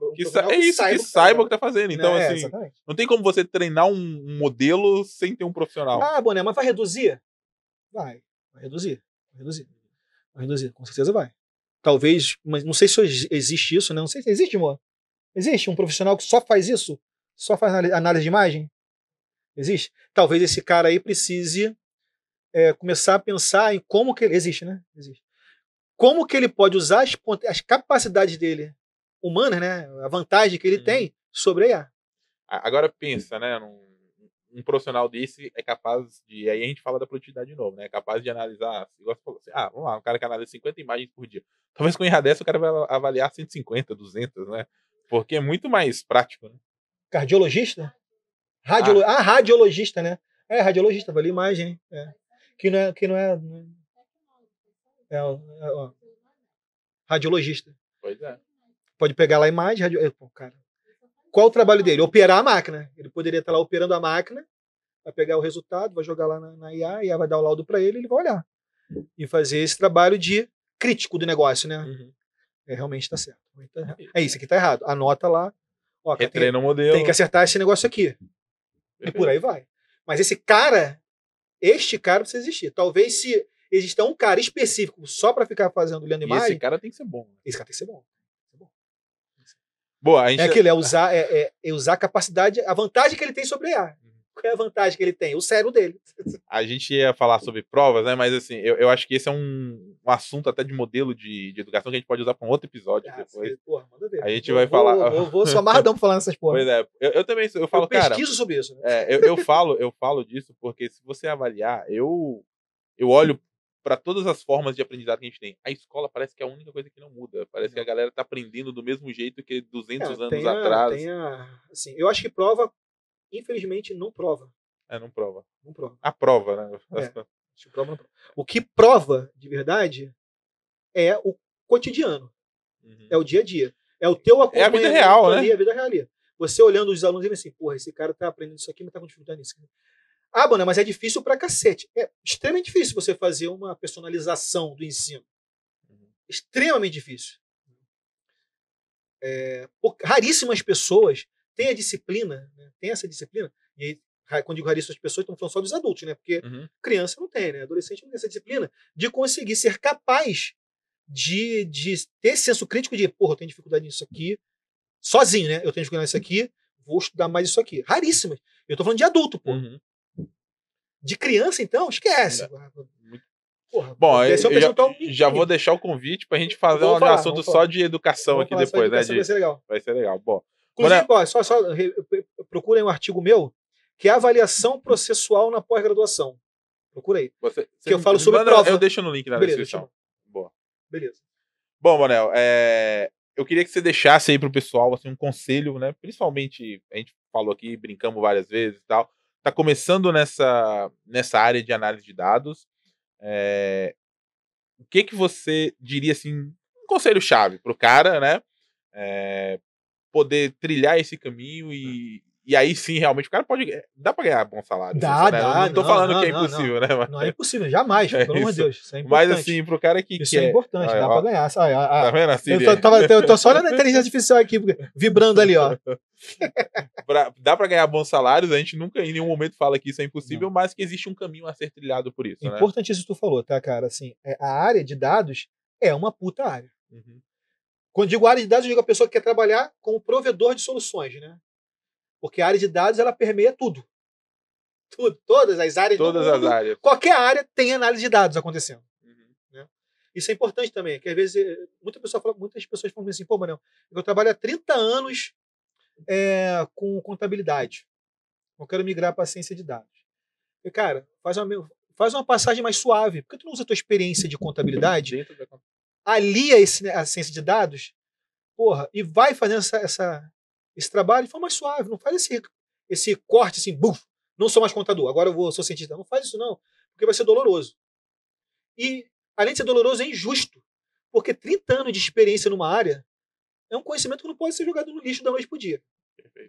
É isso, que saiba o que tá fazendo. Então, assim, exatamente. não tem como você treinar um modelo sem ter um profissional. Ah, Boné, mas vai reduzir? Vai reduzir. Vai reduzir, com certeza vai. Talvez, mas não sei se existe isso, né? Não sei se existe, amor. Existe um profissional que só faz isso? Só faz análise de imagem? Existe? Talvez esse cara aí precise começar a pensar em como que ele... Existe, né? Existe. Como que ele pode usar as capacidades dele humanas, né? A vantagem que ele tem sobre a IA. Agora pensa, né? Um profissional desse é capaz de... Aí a gente fala da produtividade de novo, né? É capaz de analisar... Igual você falou assim, vamos lá, um cara que analisa 50 imagens por dia. Talvez com IA dessa o cara vai avaliar 150, 200, né? Porque é muito mais prático, né? Cardiologista? Radiologista, né? Radiologista, avalia imagem. Que não é radiologista. Pois é. Pode pegar lá a imagem, cara. Qual o trabalho dele? Operar a máquina. Ele poderia estar lá operando a máquina, vai pegar o resultado, vai jogar lá na IA, a IA vai dar o laudo para ele, ele vai olhar. E fazer esse trabalho de crítico do negócio, né? Realmente está certo. Isso aqui está errado. Anota lá. Ó, Retreina o modelo. Tem que acertar esse negócio aqui. E por aí vai. Mas este cara precisa existir. Talvez se exista um cara específico só para ficar lendo imagem. Esse cara tem que ser bom. Esse cara tem que ser bom. Boa, a gente... usar a capacidade, a vantagem que ele tem sobre a IA. Qual é a vantagem que ele tem? O cérebro dele. A gente ia falar sobre provas, né? Mas assim, eu acho que esse é um assunto até de modelo de educação que a gente pode usar para um outro episódio depois. Porra, manda ver. A gente vai falar. Eu vou só amarradão falando essas porra. Pois é, eu também falo, cara. Eu pesquiso sobre isso. Né? Eu falo disso porque se você avaliar, eu olho para todas as formas de aprendizado que a gente tem. A escola parece que é a única coisa que não muda. Parece que a galera tá aprendendo do mesmo jeito que 200 anos atrás. Assim, eu acho que prova, infelizmente, não prova. Não prova. Não prova. A prova, né? Acho que prova não prova. O que prova, de verdade, é o cotidiano. É o dia a dia. É o teu acompanhamento. É a vida real, né? A vida real ali. Você olhando os alunos e dizendo assim, porra, esse cara tá aprendendo isso aqui, mas tá com dificuldade nisso. Bona, mas é difícil pra cacete. É extremamente difícil você fazer uma personalização do ensino. Extremamente difícil. Raríssimas pessoas têm a disciplina, né? Tem essa disciplina, e aí, quando digo raríssimas pessoas, estamos falando só dos adultos, né? Porque criança não tem, né? Adolescente não tem essa disciplina de conseguir ser capaz de ter esse senso crítico de, porra, eu tenho dificuldade nisso aqui, sozinho, né? Eu tenho dificuldade nisso aqui, vou estudar mais isso aqui. Raríssimas. Eu tô falando de adulto, pô. De criança, então, esquece. Porra, bom, eu já vou deixar o convite pra gente fazer um assunto só de educação aqui depois, né? Vai ser legal. Vai ser legal. Bom, inclusive, só procurem um artigo meu, que é Avaliação Processual na Pós-Graduação. Procurei. Que eu falo sobre prova. Eu deixo no link na descrição. Boa. Beleza. Bom, Manel, eu queria que você deixasse aí pro pessoal assim, um conselho, né? Principalmente, a gente falou aqui, brincamos várias vezes e tal. Tá começando nessa área de análise de dados. O que você diria assim, um conselho-chave pro cara, né? Poder trilhar esse caminho e aí sim, realmente, o cara pode... Dá pra ganhar bom salário. Dá, né? Não tô falando que é impossível, né? Não é impossível, jamais, pelo amor de Deus. Isso é importante. Mas assim, pro cara que isso é importante, dá pra ganhar. Tá vendo assim? Eu tô só olhando a inteligência artificial aqui, vibrando ali, ó. Dá pra ganhar bons salários, a gente nunca em nenhum momento fala que isso é impossível, mas que existe um caminho a ser trilhado por isso, né? Importantíssimo que tu falou, tá, cara? Assim, a área de dados é uma puta área. Quando digo área de dados, eu digo a pessoa que quer trabalhar como provedor de soluções, né? Porque a área de dados, ela permeia tudo. Tudo. Todas as áreas do mundo. As áreas. Qualquer área tem análise de dados acontecendo. Né? Isso é importante também, que às vezes muitas pessoas falam assim, pô, Manel, eu trabalho há 30 anos com contabilidade. Eu quero migrar para a ciência de dados. E, cara, faz uma passagem mais suave. Por que tu não usa a tua experiência de contabilidade, alia a ciência de dados, porra, e vai fazendo esse trabalho de forma mais suave. Não faz esse corte assim, buf, não sou mais contador, agora sou cientista. Não faz isso não, porque vai ser doloroso. E, além de ser doloroso, é injusto. Porque 30 anos de experiência numa área é um conhecimento que não pode ser jogado no lixo da noite pro dia.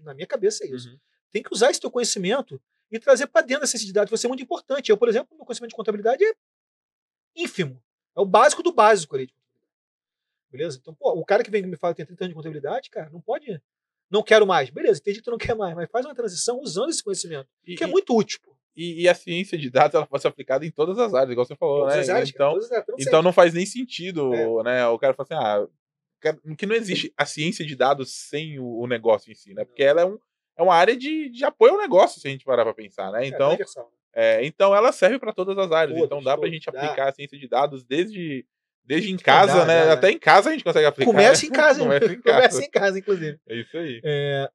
Na minha cabeça é isso. Tem que usar esse teu conhecimento e trazer para dentro da ciência de dados vai ser muito importante. Eu, por exemplo, meu conhecimento de contabilidade é ínfimo. É o básico do básico ali. Beleza? Então, pô, o cara que vem me fala que tem 30 anos de contabilidade, cara, não pode. Não quero mais. Beleza, entendi que tu não quer mais, mas faz uma transição usando esse conhecimento, que é muito útil. Pô. E a ciência de dados ela pode ser aplicada em todas as áreas, igual você falou, Todas né? as áreas, Então, todas as áreas, então não faz nem sentido, né? O cara fala assim, que não existe a ciência de dados sem o negócio em si, né? Porque ela é uma área de apoio ao negócio, se a gente parar para pensar, né? Então, então ela serve para todas as áreas. Então dá para a gente aplicar a ciência de dados desde em casa, né? Até em casa a gente consegue aplicar. Começa em casa, Começa em casa, inclusive. É isso aí.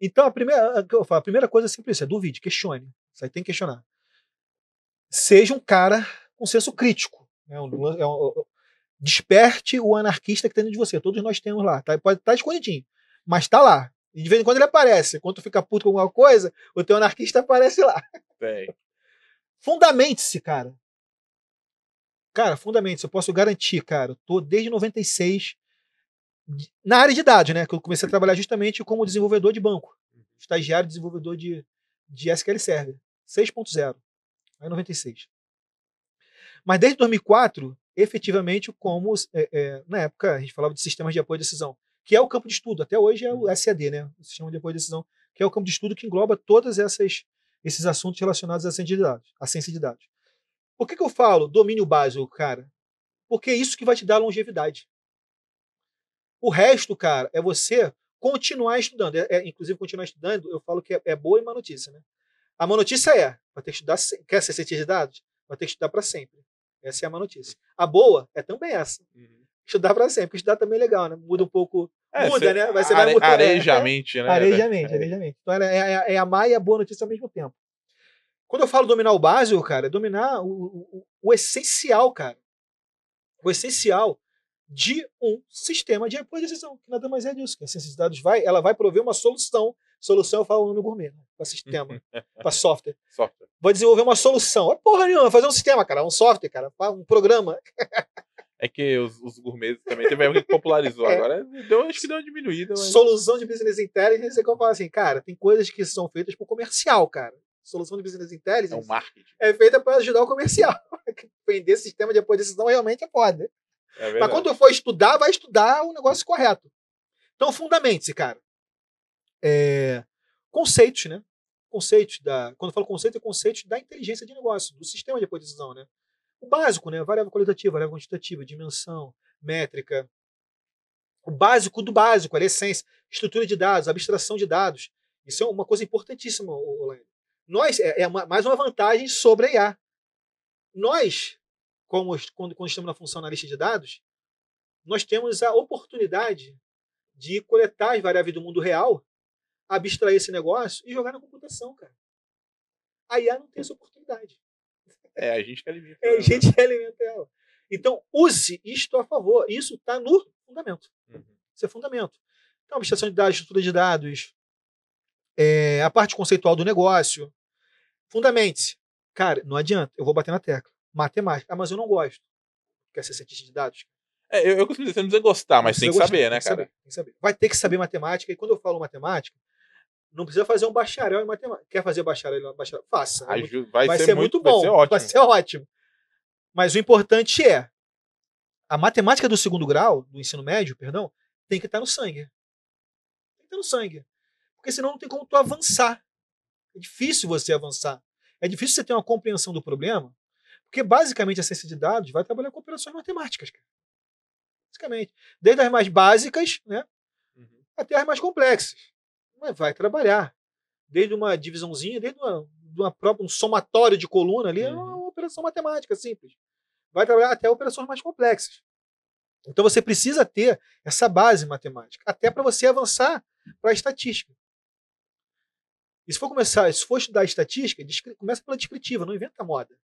Então, a primeira coisa é sempre isso, é duvide, questione. Isso aí tem que questionar. Seja um cara com senso crítico. Desperte o anarquista que tem dentro de você. Todos nós temos lá. Tá? Pode estar escondidinho, mas está lá. E de vez em quando ele aparece. Quando tu fica puto com alguma coisa, o teu anarquista aparece lá. Tem. Fundamente-se, cara. Cara, fundamente-se. Eu posso garantir, cara. Eu tô desde 96 na área de dados, né? Que eu comecei a trabalhar justamente como desenvolvedor de banco. Estagiário desenvolvedor de SQL Server. 6.0. Aí 96. Mas desde 2004, efetivamente, como na época a gente falava de sistemas de apoio à decisão, que é o campo de estudo. Até hoje é o SAD, né? O sistema de apoio à decisão, que é o campo de estudo que engloba todos esses assuntos relacionados à ciência de dados. Por que eu falo domínio básico, cara? Porque é isso que vai te dar longevidade. O resto, cara, é você continuar estudando. Inclusive, continuar estudando, eu falo que é boa e má notícia, né? A má notícia vai ter que estudar, quer ser cientista de dados? Vai ter que estudar para sempre. Essa é a má notícia. A boa é também essa. Estudar para sempre, porque estudar também é legal, né? Muda um pouco. Muda, né? Você vai mudar. Arejamente, né? Arejamente. Então, é a má e a boa notícia ao mesmo tempo. Quando eu falo dominar o básico, cara, é dominar o essencial, cara. O essencial de um sistema de apoio à decisão, que nada mais é disso. Que a ciência de dados ela vai prover uma solução. Solução eu falo o nome gourmet, né? Para sistema, para software. Vai desenvolver uma solução. Porra nenhuma, fazer um sistema, cara, um software, cara, um programa. É que os gourmets também teve época que popularizou. Agora acho que deu uma diminuída. Mas... Solução de business intelligence é que eu falo assim, cara, tem coisas que são feitas por comercial, cara. Solução de business intelligence é um marketing. É feita para ajudar o comercial. Vender sistema de apoio à decisão realmente é foda. Mas quando for estudar, vai estudar o negócio correto. Então, fundamente-se, cara. Conceitos, né? Quando eu falo conceito, é conceitos da inteligência de negócio, do sistema de apoio à decisão, né? O básico, né? Variável qualitativa, variável quantitativa, dimensão, métrica. O básico do básico, a essência, estrutura de dados, abstração de dados. Isso é uma coisa importantíssima, Olaine. Nós, mais uma vantagem sobre a IA. Nós, quando estamos na função analista de dados, nós temos a oportunidade de coletar as variáveis do mundo real, abstrair esse negócio e jogar na computação, cara. A IA não tem essa oportunidade. A gente que alimenta. A gente que alimenta ela. Então, use isto a favor. Isso está no fundamento. Isso é fundamento. Então, abstração de dados, estrutura de dados, a parte conceitual do negócio. Fundamente-se. Cara, não adianta. Eu vou bater na tecla. Matemática. Mas eu não gosto. Quer ser cientista de dados? Eu costumo dizer, você não precisa gostar, mas tem que saber, né, cara? Tem que saber. Vai ter que saber matemática. E quando eu falo matemática, não precisa fazer um bacharel em matemática. Quer fazer bacharel em matemática? Faça. Vai ser muito bom. Vai ser ótimo. Mas o importante é a matemática do segundo grau, do ensino médio, perdão, tem que estar no sangue. Tem que estar no sangue. Porque senão não tem como tu avançar. É difícil você avançar. É difícil você ter uma compreensão do problema, porque basicamente a ciência de dados vai trabalhar com operações matemáticas. Cara. Basicamente. Desde as mais básicas, né, até as mais complexas. Mas vai trabalhar. Desde uma divisãozinha, desde um somatório de coluna ali, é uma operação matemática simples. Vai trabalhar até operações mais complexas. Então você precisa ter essa base matemática, até para você avançar para a estatística. E se for estudar estatística, começa pela descritiva, não inventa moda.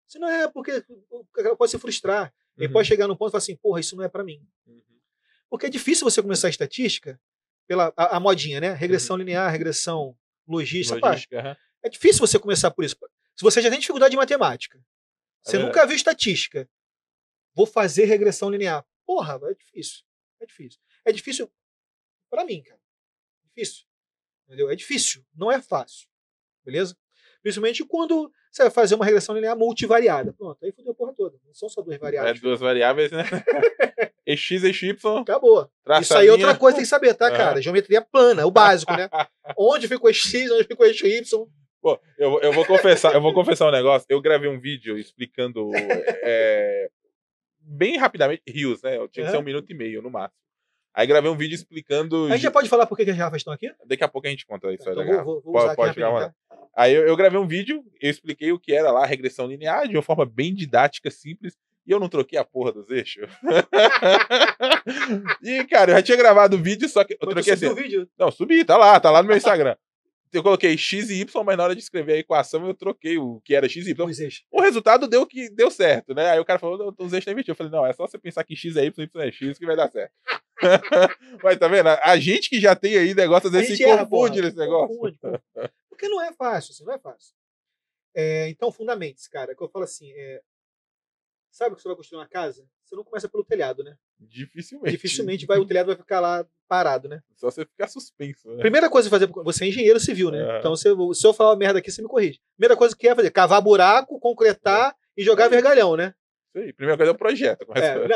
Se não é porque o cara pode se frustrar. Ele pode chegar num ponto e falar assim, porra, isso não é para mim. Porque é difícil você começar a estatística pela a modinha, né? Regressão linear, regressão logística. É difícil você começar por isso. Se você já tem dificuldade em matemática, você nunca viu estatística, vou fazer regressão linear. Porra, é difícil. É difícil. É difícil para mim, cara. Difícil. Entendeu? É difícil. Não é fácil. Beleza? Principalmente quando você vai fazer uma regressão linear multivariada. Pronto, aí fudeu a porra toda. Não são só duas variáveis. Duas variáveis, né? EX, EY. Acabou. Isso aí é outra coisa que tem que saber, tá, cara? Geometria plana, o básico, né? Onde fica o EX, onde fica o EY. Pô, eu vou confessar um negócio. Eu gravei um vídeo explicando bem rapidamente rios, né? Tinha que ser 1 minuto e meio no máximo. Aí gravei um vídeo explicando. A gente já pode falar por que as garrafas estão aqui? Daqui a pouco a gente conta isso aí Então da garrafa. vou usar pode aqui rapidinho, tá? Aí eu gravei um vídeo, eu expliquei o que era lá a regressão linear de uma forma bem didática, simples, e eu não troquei a porra dos eixos. E, cara, eu já tinha gravado o vídeo, só que eu troquei assim. O vídeo? Não, subi, tá lá no meu Instagram. Eu coloquei X e Y, mas na hora de escrever a equação eu troquei o que era X e Y. O resultado deu certo, né? Aí o cara falou, os eixos estão invertidos. Eu falei, não, é só você pensar que X é Y, Y é X que vai dar certo. Mas tá vendo? A gente que já tem aí negócio, às vezes se confunde nesse negócio. Porque não é fácil, assim, não é fácil. Então, fundamentos, cara, que eu falo assim, sabe que você vai construir uma casa? Você não começa pelo telhado, né? Dificilmente o telhado vai ficar lá parado, né? Só você ficar suspenso, né? Primeira coisa a fazer, você é engenheiro civil, né? Então, se eu falar uma merda aqui, você me corrige. Primeira coisa que é fazer, cavar buraco, concretar e jogar vergalhão, né? Isso aí. Primeira coisa é o projeto.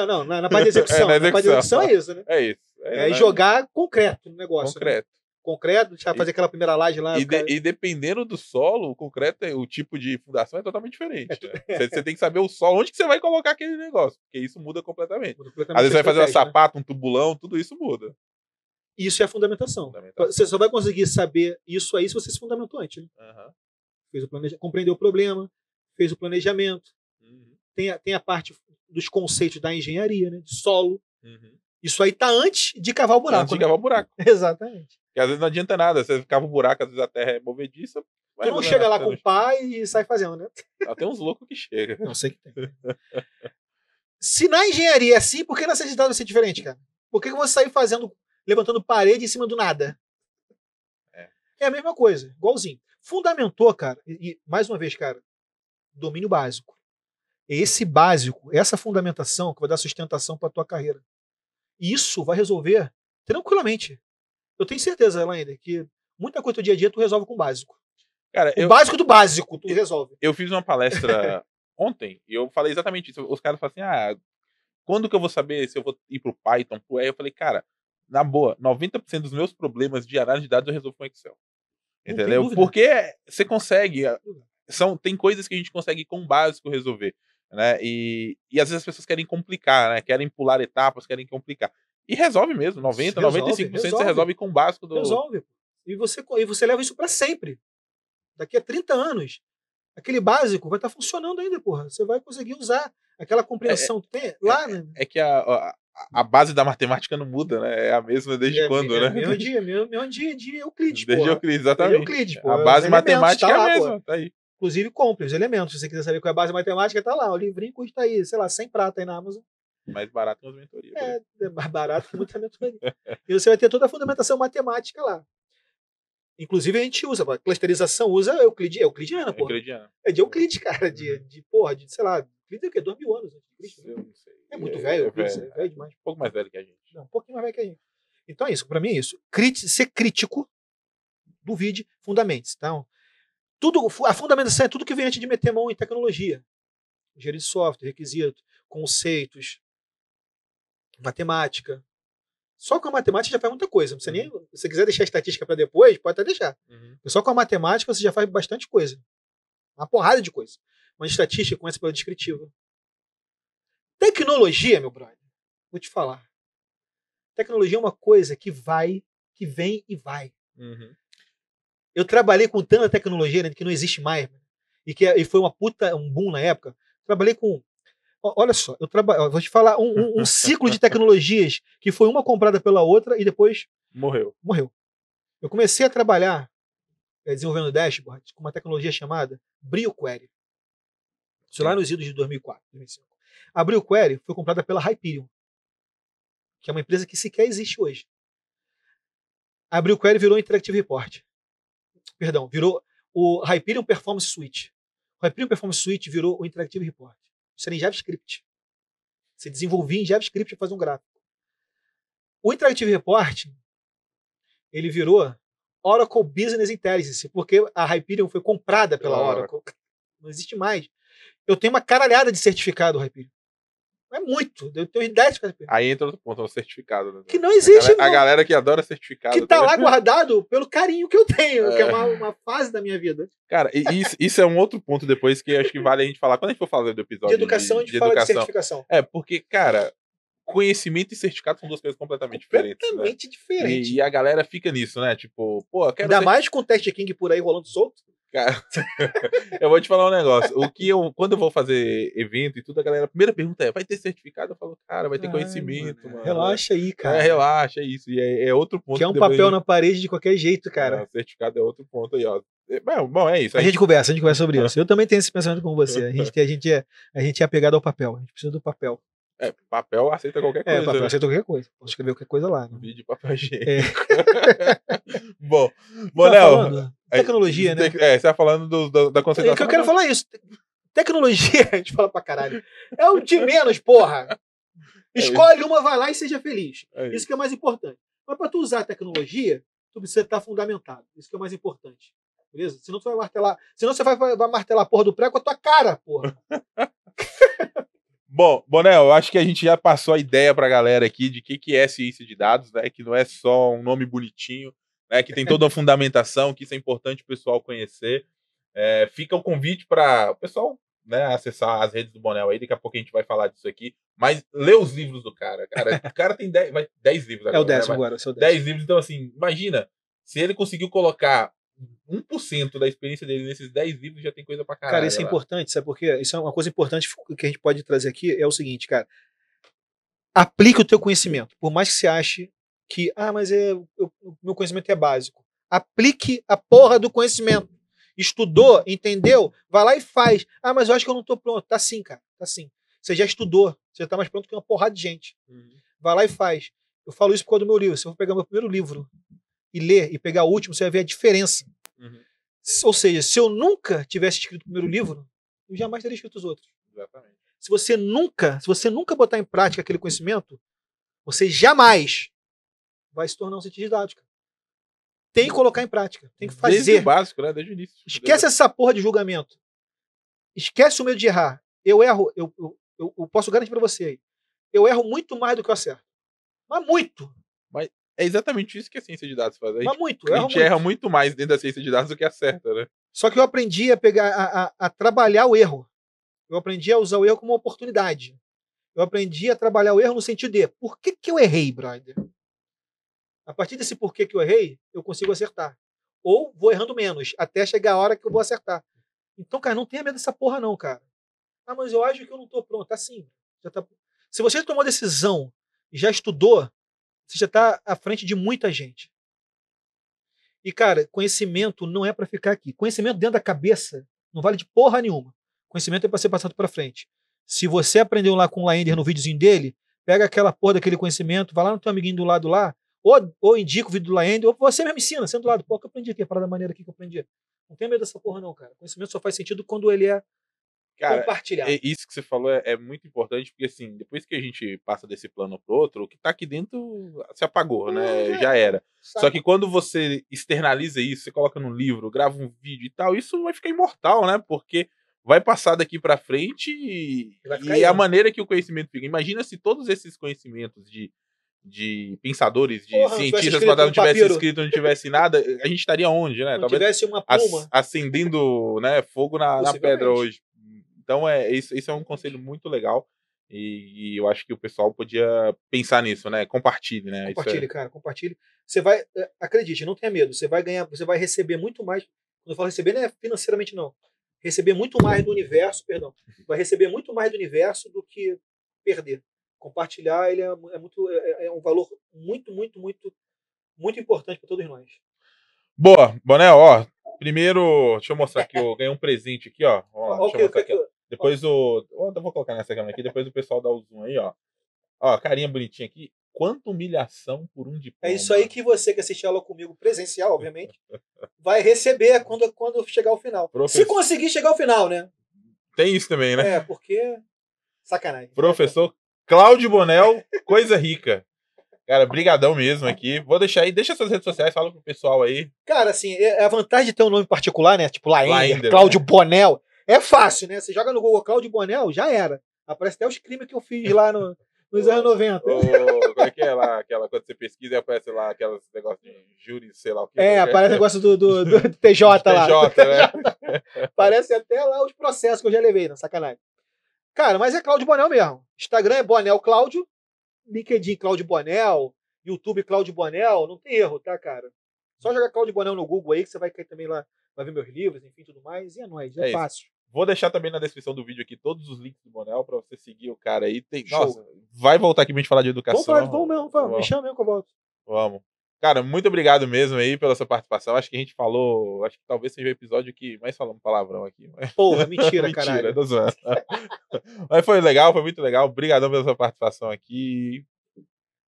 Não, na parte de execução. Na parte de execução é isso, né? É isso. E jogar concreto no negócio. Concreto. Né? Concreto, deixar fazer aquela primeira laje lá. E dependendo do solo, o concreto, o tipo de fundação é totalmente diferente. Você tem que saber o solo, onde que você vai colocar aquele negócio, porque isso muda completamente. Às vezes você vai fazer uma sapata, um tubulão, tudo isso muda. Isso é a fundamentação. Você só vai conseguir saber isso aí se você se fundamentou antes. Né? Fez compreendeu o problema, fez o planejamento. Tem a parte dos conceitos da engenharia, né? De solo. Isso aí tá antes de cavar o buraco. Antes de cavar o buraco. Exatamente. Porque às vezes não adianta nada. Você cava o buraco, às vezes a terra é movediça. Tu não chega lá com o pai e sai fazendo, né? Tem uns loucos que chegam. Não sei que tem. Se na engenharia é assim, por que na cidade vai ser diferente, cara? Por que eu vou sair levantando parede em cima do nada? É a mesma coisa, igualzinho. Fundamentou, cara, e mais uma vez, cara, domínio básico. Esse básico, essa fundamentação que vai dar sustentação para tua carreira. Isso vai resolver tranquilamente. Eu tenho certeza, Elaine, que muita coisa do dia a dia tu resolve com o básico. Cara, básico do básico tu resolve. Eu fiz uma palestra ontem e eu falei exatamente isso. Os caras falam assim, quando que eu vou saber se eu vou ir pro Python, pro E? Eu falei, cara, na boa, 90% dos meus problemas de análise de dados eu resolvo com Excel. Entendeu? Porque você consegue. Tem coisas que a gente consegue com o básico resolver. Né? E às vezes as pessoas querem complicar, né? Querem pular etapas, querem complicar. E resolve mesmo, 95% você resolve com o básico do. Resolve. E você leva isso para sempre. Daqui a 30 anos, aquele básico vai estar funcionando ainda, porra. Você vai conseguir usar aquela compreensão que tem lá, né? É que a base da matemática não muda, né? É a mesma desde quando, né? Mesmo de Euclides, Desde Euclides, exatamente. Euclides, a base matemática é a mesma, tá aí. Inclusive, compre os elementos. Se você quiser saber qual é a base matemática, tá lá. O livrinho custa aí, sei lá, 100 prata aí na Amazon. Mais barato que as mentorias. É mais barato que muita mentoria. E você vai ter toda a fundamentação matemática lá. Inclusive, a gente usa, a clusterização usa euclidiana, porra. É de Euclides, cara. Sei lá, Euclides é o quê? 2000 anos antes de Cristo. Eu não sei. É muito velho, é velho demais. Um pouco mais velho que a gente. Não, um pouquinho mais velho que a gente. Então é isso, pra mim é isso. Ser crítico, duvide, fundamentos. Então, a fundamentação é tudo que vem antes de meter mão em tecnologia. Engenharia de software, requisito, conceitos, matemática. Só com a matemática já faz muita coisa. Não precisa nem, se você quiser deixar a estatística para depois, pode até deixar. Só com a matemática você já faz bastante coisa. Uma porrada de coisa. Mas estatística começa pela descritiva. Tecnologia, meu brother, vou te falar. Tecnologia é uma coisa que vem e vai. Eu trabalhei com tanta tecnologia, né, que não existe mais. E foi um boom na época. Trabalhei com... Olha só, vou te falar um ciclo de tecnologias que foi uma comprada pela outra e depois morreu. Eu comecei a trabalhar desenvolvendo dashboards com uma tecnologia chamada BrioQuery. Isso lá nos idos de 2004, 2005. A BrioQuery foi comprada pela Hyperion, que é uma empresa que sequer existe hoje. A BrioQuery virou Interactive Report. Perdão, virou o Hyperion Performance Suite. O Hyperion Performance Suite virou o Interactive Report. Isso era em JavaScript. Você desenvolvia em JavaScript para fazer um gráfico. O Interactive Report, ele virou Oracle Business Intelligence, porque a Hyperion foi comprada pela Oracle. Não existe mais. Eu tenho uma caralhada de certificado Hyperion. Não é muito. Eu tenho 10 certificados. Aí entra outro ponto, o certificado. Né? Que não existe. A galera que adora certificado. Que tá lá guardado pelo carinho que eu tenho, que é uma fase da minha vida. Cara, isso é um outro ponto depois que acho que vale a gente falar. Quando a gente for falar do episódio de educação, a gente fala de certificação. Porque, cara, conhecimento e certificado são duas coisas completamente diferentes. Completamente diferentes. E a galera fica nisso, né? Tipo, pô, eu quero ainda mais com o Test King por aí rolando solto. Cara, eu vou te falar um negócio. Quando eu vou fazer evento e tudo, a galera, a primeira pergunta é: vai ter certificado? Eu falo, cara, vai ter conhecimento, mano. Relaxa aí, cara. Relaxa, é isso. E é outro ponto. Que é um papel na parede de qualquer jeito, cara. Certificado é outro ponto aí, ó. Bom, é isso. A gente conversa sobre isso. Eu também tenho esse pensamento com você. A gente é apegado ao papel. A gente precisa do papel. Papel aceita qualquer coisa. Papel aceita qualquer coisa. Posso escrever qualquer coisa lá. Né? Vídeo de papel higiênico. Bom, Léo. Tecnologia, né? Você tá falando da concentração. É que eu quero falar isso. Tecnologia, a gente fala pra caralho. É o de menos, porra. Escolhe uma, vai lá e seja feliz. Isso que é mais importante. Mas pra tu usar a tecnologia, tu precisa estar fundamentado. Isso que é mais importante. Beleza? Senão tu vai martelar. Senão você vai martelar a porra do prego com a tua cara, porra. Bom, Bonel, eu acho que a gente já passou a ideia pra galera aqui de que é ciência de dados, né? Que não é só um nome bonitinho, né? Que tem toda uma fundamentação, que isso é importante o pessoal conhecer. Fica o convite para o pessoal, né, acessar as redes do Bonel aí, daqui a pouco a gente vai falar disso aqui, mas lê os livros do cara. O cara tem 10 livros agora. É o 10 né? agora, 10 livros, então assim, imagina, se ele conseguiu colocar 1% da experiência dele nesses 10 livros, já tem coisa pra caralho. Cara, isso é importante, sabe por quê? Isso é uma coisa importante que a gente pode trazer aqui, é o seguinte, cara. Aplique o teu conhecimento, por mais que você ache que, mas o meu conhecimento é básico. Aplique a porra do conhecimento. Estudou, entendeu? Vai lá e faz. Mas eu acho que eu não tô pronto. Tá sim, cara, tá sim. Você já estudou, você tá mais pronto que uma porrada de gente. Vai lá e faz. Eu falo isso por causa do meu livro. Se eu for pegar meu primeiro livro e ler e pegar o último, você vai ver a diferença. Ou seja, se eu nunca tivesse escrito o primeiro livro, eu jamais teria escrito os outros. Exatamente. Se você nunca botar em prática aquele conhecimento, você jamais vai se tornar um cientista de dados, cara. Tem que colocar em prática, tem que fazer. Desde o básico, né? Desde o início. Esquece essa porra de julgamento. Esquece o medo de errar. Eu erro, eu posso garantir pra você aí. Eu erro muito mais do que eu acerto. Mas muito. Mas é exatamente isso que a ciência de dados faz. Mas muito. A gente erra muito mais dentro da ciência de dados do que acerta, né? Só que eu aprendi a pegar, a trabalhar o erro. Eu aprendi a usar o erro como uma oportunidade. Eu aprendi a trabalhar o erro no sentido de por que eu errei, brother? A partir desse porquê que eu errei, eu consigo acertar. Ou vou errando menos, até chegar a hora que eu vou acertar. Então, cara, não tenha medo dessa porra não, cara. Mas eu acho que eu não tô pronto. Assim, já tá... Se você tomou decisão e já estudou, você já tá à frente de muita gente. E, cara, conhecimento não é para ficar aqui. Conhecimento dentro da cabeça não vale de porra nenhuma. Conhecimento é para ser passado para frente. Se você aprendeu lá com o Laender no videozinho dele, pega aquela porra daquele conhecimento, vai lá no teu amiguinho do lado lá, ou indica o vídeo do Laender, ou você mesmo ensina, sendo do lado. Pô, que eu aprendi aqui, a parada maneira aqui que eu aprendi. Não tem medo dessa porra não, cara. Conhecimento só faz sentido quando ele é compartilhado. Isso que você falou é muito importante, porque assim, depois que a gente passa desse plano pro outro, o que tá aqui dentro se apagou, né? Já era. Sabe? Só que quando você externaliza isso, você coloca num livro, grava um vídeo e tal, isso vai ficar imortal, né? Porque vai passar daqui pra frente e a maneira que o conhecimento fica. Imagina se todos esses conhecimentos de pensadores, de cientistas, quando não tivesse escrito, não tivesse nada, a gente estaria onde, né? Não talvez tivesse uma pluma. Acendendo, né, fogo na pedra hoje. Então, isso é um conselho muito legal e eu acho que o pessoal podia pensar nisso, né? Compartilhe, né? Compartilhe, cara, compartilhe. Você vai, acredite, não tenha medo, você vai ganhar, você vai receber muito mais. Quando eu falo receber, não é financeiramente, não. Receber muito mais do universo, vai receber muito mais do universo do que perder. Compartilhar, ele é um valor muito, muito, muito, muito importante para todos nós. Boa, Bonel, ó. Primeiro, deixa eu mostrar aqui, eu ganhei um presente aqui, ó. Deixa eu mostrar aqui, ó. Depois eu vou colocar nessa câmera aqui, depois o pessoal dá o zoom aí, ó. Ó, carinha bonitinha aqui. Quanta humilhação por um diploma. É isso aí que você que assistiu aula comigo presencial, obviamente, vai receber quando chegar ao final. Se conseguir chegar ao final, né? Tem isso também, né? Porque sacanagem. Professor Cláudio Bonel, coisa rica. Cara, brigadão mesmo aqui. Vou deixar aí, deixa suas redes sociais, fala pro pessoal aí. Cara, assim, a vantagem de ter um nome particular, né? Tipo Laender, Cláudio né? Bonel. É fácil, né? Você joga no Google Cláudio Bonel, já era. Aparece até os crimes que eu fiz lá nos anos 90. Como é que é lá? Quando você pesquisa, aparece lá aqueles negócios de júri, sei lá o que. Aparece o negócio do TJ lá. TJ, né? Aparece até lá os processos que eu já levei, na sacanagem. Cara, mas é Cláudio Bonel mesmo. Instagram é Bonel Cláudio, LinkedIn Cláudio Bonel, YouTube Cláudio Bonel, não tem erro, tá, cara? Só jogar Cláudio Bonel no Google aí que você vai cair também lá, vai ver meus livros, enfim, tudo mais, e é nóis, é fácil. Vou deixar também na descrição do vídeo aqui todos os links do Bonel pra você seguir o cara aí. Show. Nossa, vai voltar aqui pra gente falar de educação. Vamos mesmo, me chama mesmo que eu volto. Vamos. Cara, muito obrigado mesmo aí pela sua participação. Acho que a gente falou, acho que talvez seja o episódio que mais falamos palavrão aqui. Porra, mentira, caralho. Tô zoando. Mas foi legal, foi muito legal. Obrigadão pela sua participação aqui.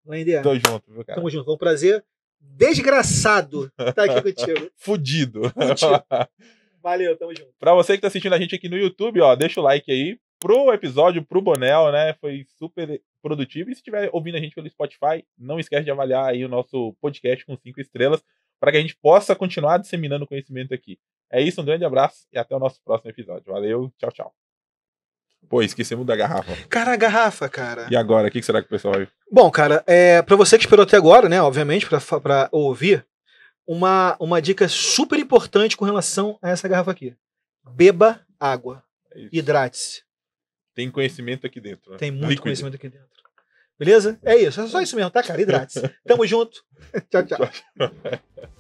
Lander, Tô junto, viu, cara? Tamo junto, foi um prazer desgraçado estar aqui contigo. Fudido. Valeu, tamo junto. Pra você que tá assistindo a gente aqui no YouTube, ó, deixa o like aí pro episódio, pro Bonel, né? Foi super produtivo. E se estiver ouvindo a gente pelo Spotify, não esquece de avaliar aí o nosso podcast com 5 estrelas para que a gente possa continuar disseminando conhecimento aqui. É isso, um grande abraço e até o nosso próximo episódio. Valeu, tchau, tchau. Pô, esquecemos da garrafa. Cara, a garrafa, cara. E agora, o que será que o pessoal vai... Bom, cara, pra você que esperou até agora, né, obviamente, pra ouvir, uma dica super importante com relação a essa garrafa aqui. Beba água. Hidrate-se. Tem conhecimento aqui dentro, né? Tem muito conhecimento aqui dentro. Beleza? É isso. É só isso mesmo, tá, cara? Hidrate-se. Tamo junto. Tchau, tchau.